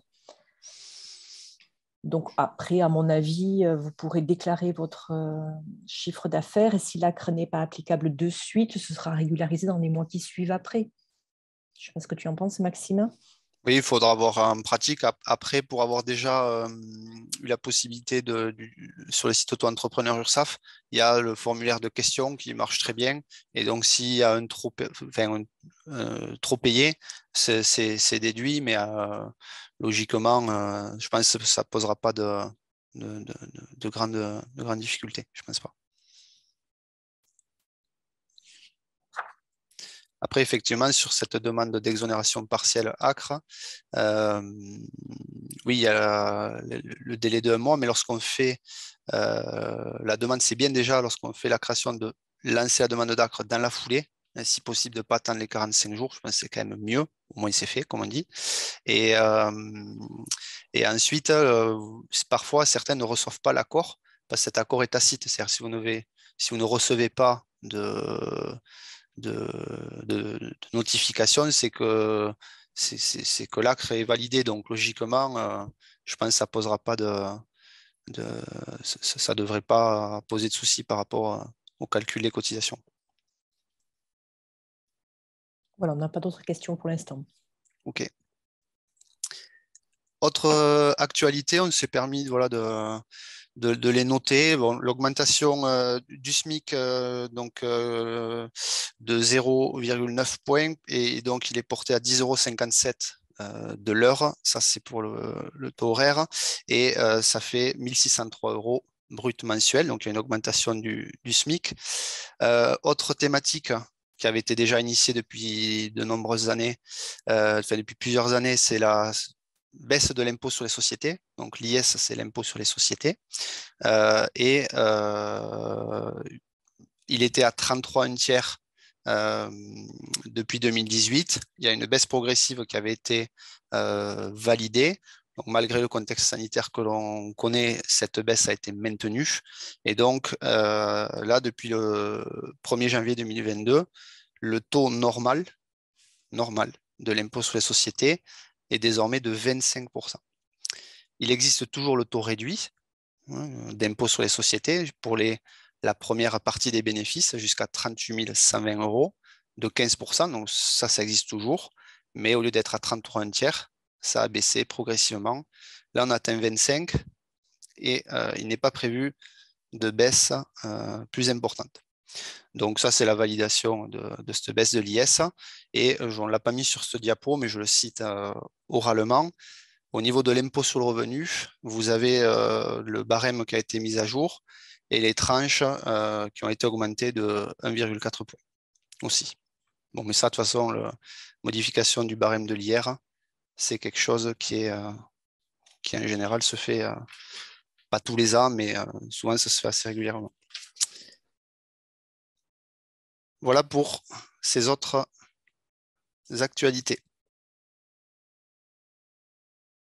Donc après, à mon avis, vous pourrez déclarer votre chiffre d'affaires et si l'ACRE n'est pas applicable de suite, ce sera régularisé dans les mois qui suivent après. Je ne sais pas ce que tu en penses, Maxime. Oui, il faudra avoir en pratique après pour avoir déjà eu la possibilité sur le site auto-entrepreneur URSSAF, il y a le formulaire de questions qui marche très bien. Et donc, s'il y a trop payé, c'est déduit, mais logiquement, je pense que ça ne posera pas de grandes difficultés. Je ne pense pas. Après, effectivement, sur cette demande d'exonération partielle ACRE, oui, il y a le délai de 1 mois, mais lorsqu'on fait la demande, c'est bien déjà lorsqu'on fait la création de lancer la demande d'ACRE dans la foulée, si possible de ne pas attendre les 45 jours, je pense que c'est quand même mieux, au moins c'est fait, comme on dit. Et ensuite, parfois, certains ne reçoivent pas l'accord, parce que cet accord est tacite, c'est-à-dire si vous ne recevez pas de notification, c'est que l'ACRE est validé. Donc, logiquement, je pense que ça posera pas ça devrait pas poser de soucis par rapport au calcul des cotisations. Voilà, on n'a pas d'autres questions pour l'instant. OK. Autre actualité, on s'est permis voilà, de les noter. Bon, l'augmentation du SMIC de 0,9 points et donc il est porté à 10,57 € de l'heure. Ça, c'est pour le taux horaire et ça fait 1 603 € brut mensuel. Donc, il y a une augmentation du SMIC. Autre thématique qui avait été déjà initiée depuis de nombreuses années, depuis plusieurs années, c'est la baisse de l'impôt sur les sociétés. Donc, l'IS, c'est l'impôt sur les sociétés. Il était à 33 un tiers depuis 2018. Il y a une baisse progressive qui avait été validée. Donc, malgré le contexte sanitaire que l'on connaît, cette baisse a été maintenue. Et donc, là, depuis le 1er janvier 2022, le taux normal de l'impôt sur les sociétés est désormais de 25%. Il existe toujours le taux réduit d'impôt sur les sociétés pour la première partie des bénéfices jusqu'à 38 120 € de 15%. Donc ça existe toujours. Mais au lieu d'être à 33 un tiers, ça a baissé progressivement. Là, on atteint 25 et il n'est pas prévu de baisse plus importante. Donc ça, c'est la validation de cette baisse de l'IS. Et on ne l'a pas mis sur ce diapo, mais je le cite oralement. Au niveau de l'impôt sur le revenu, vous avez le barème qui a été mis à jour et les tranches qui ont été augmentées de 1,4 points aussi. Bon, mais ça, de toute façon, la modification du barème de l'IR, c'est quelque chose qui en général se fait pas tous les ans, mais souvent ça se fait assez régulièrement. Voilà pour ces autres actualités.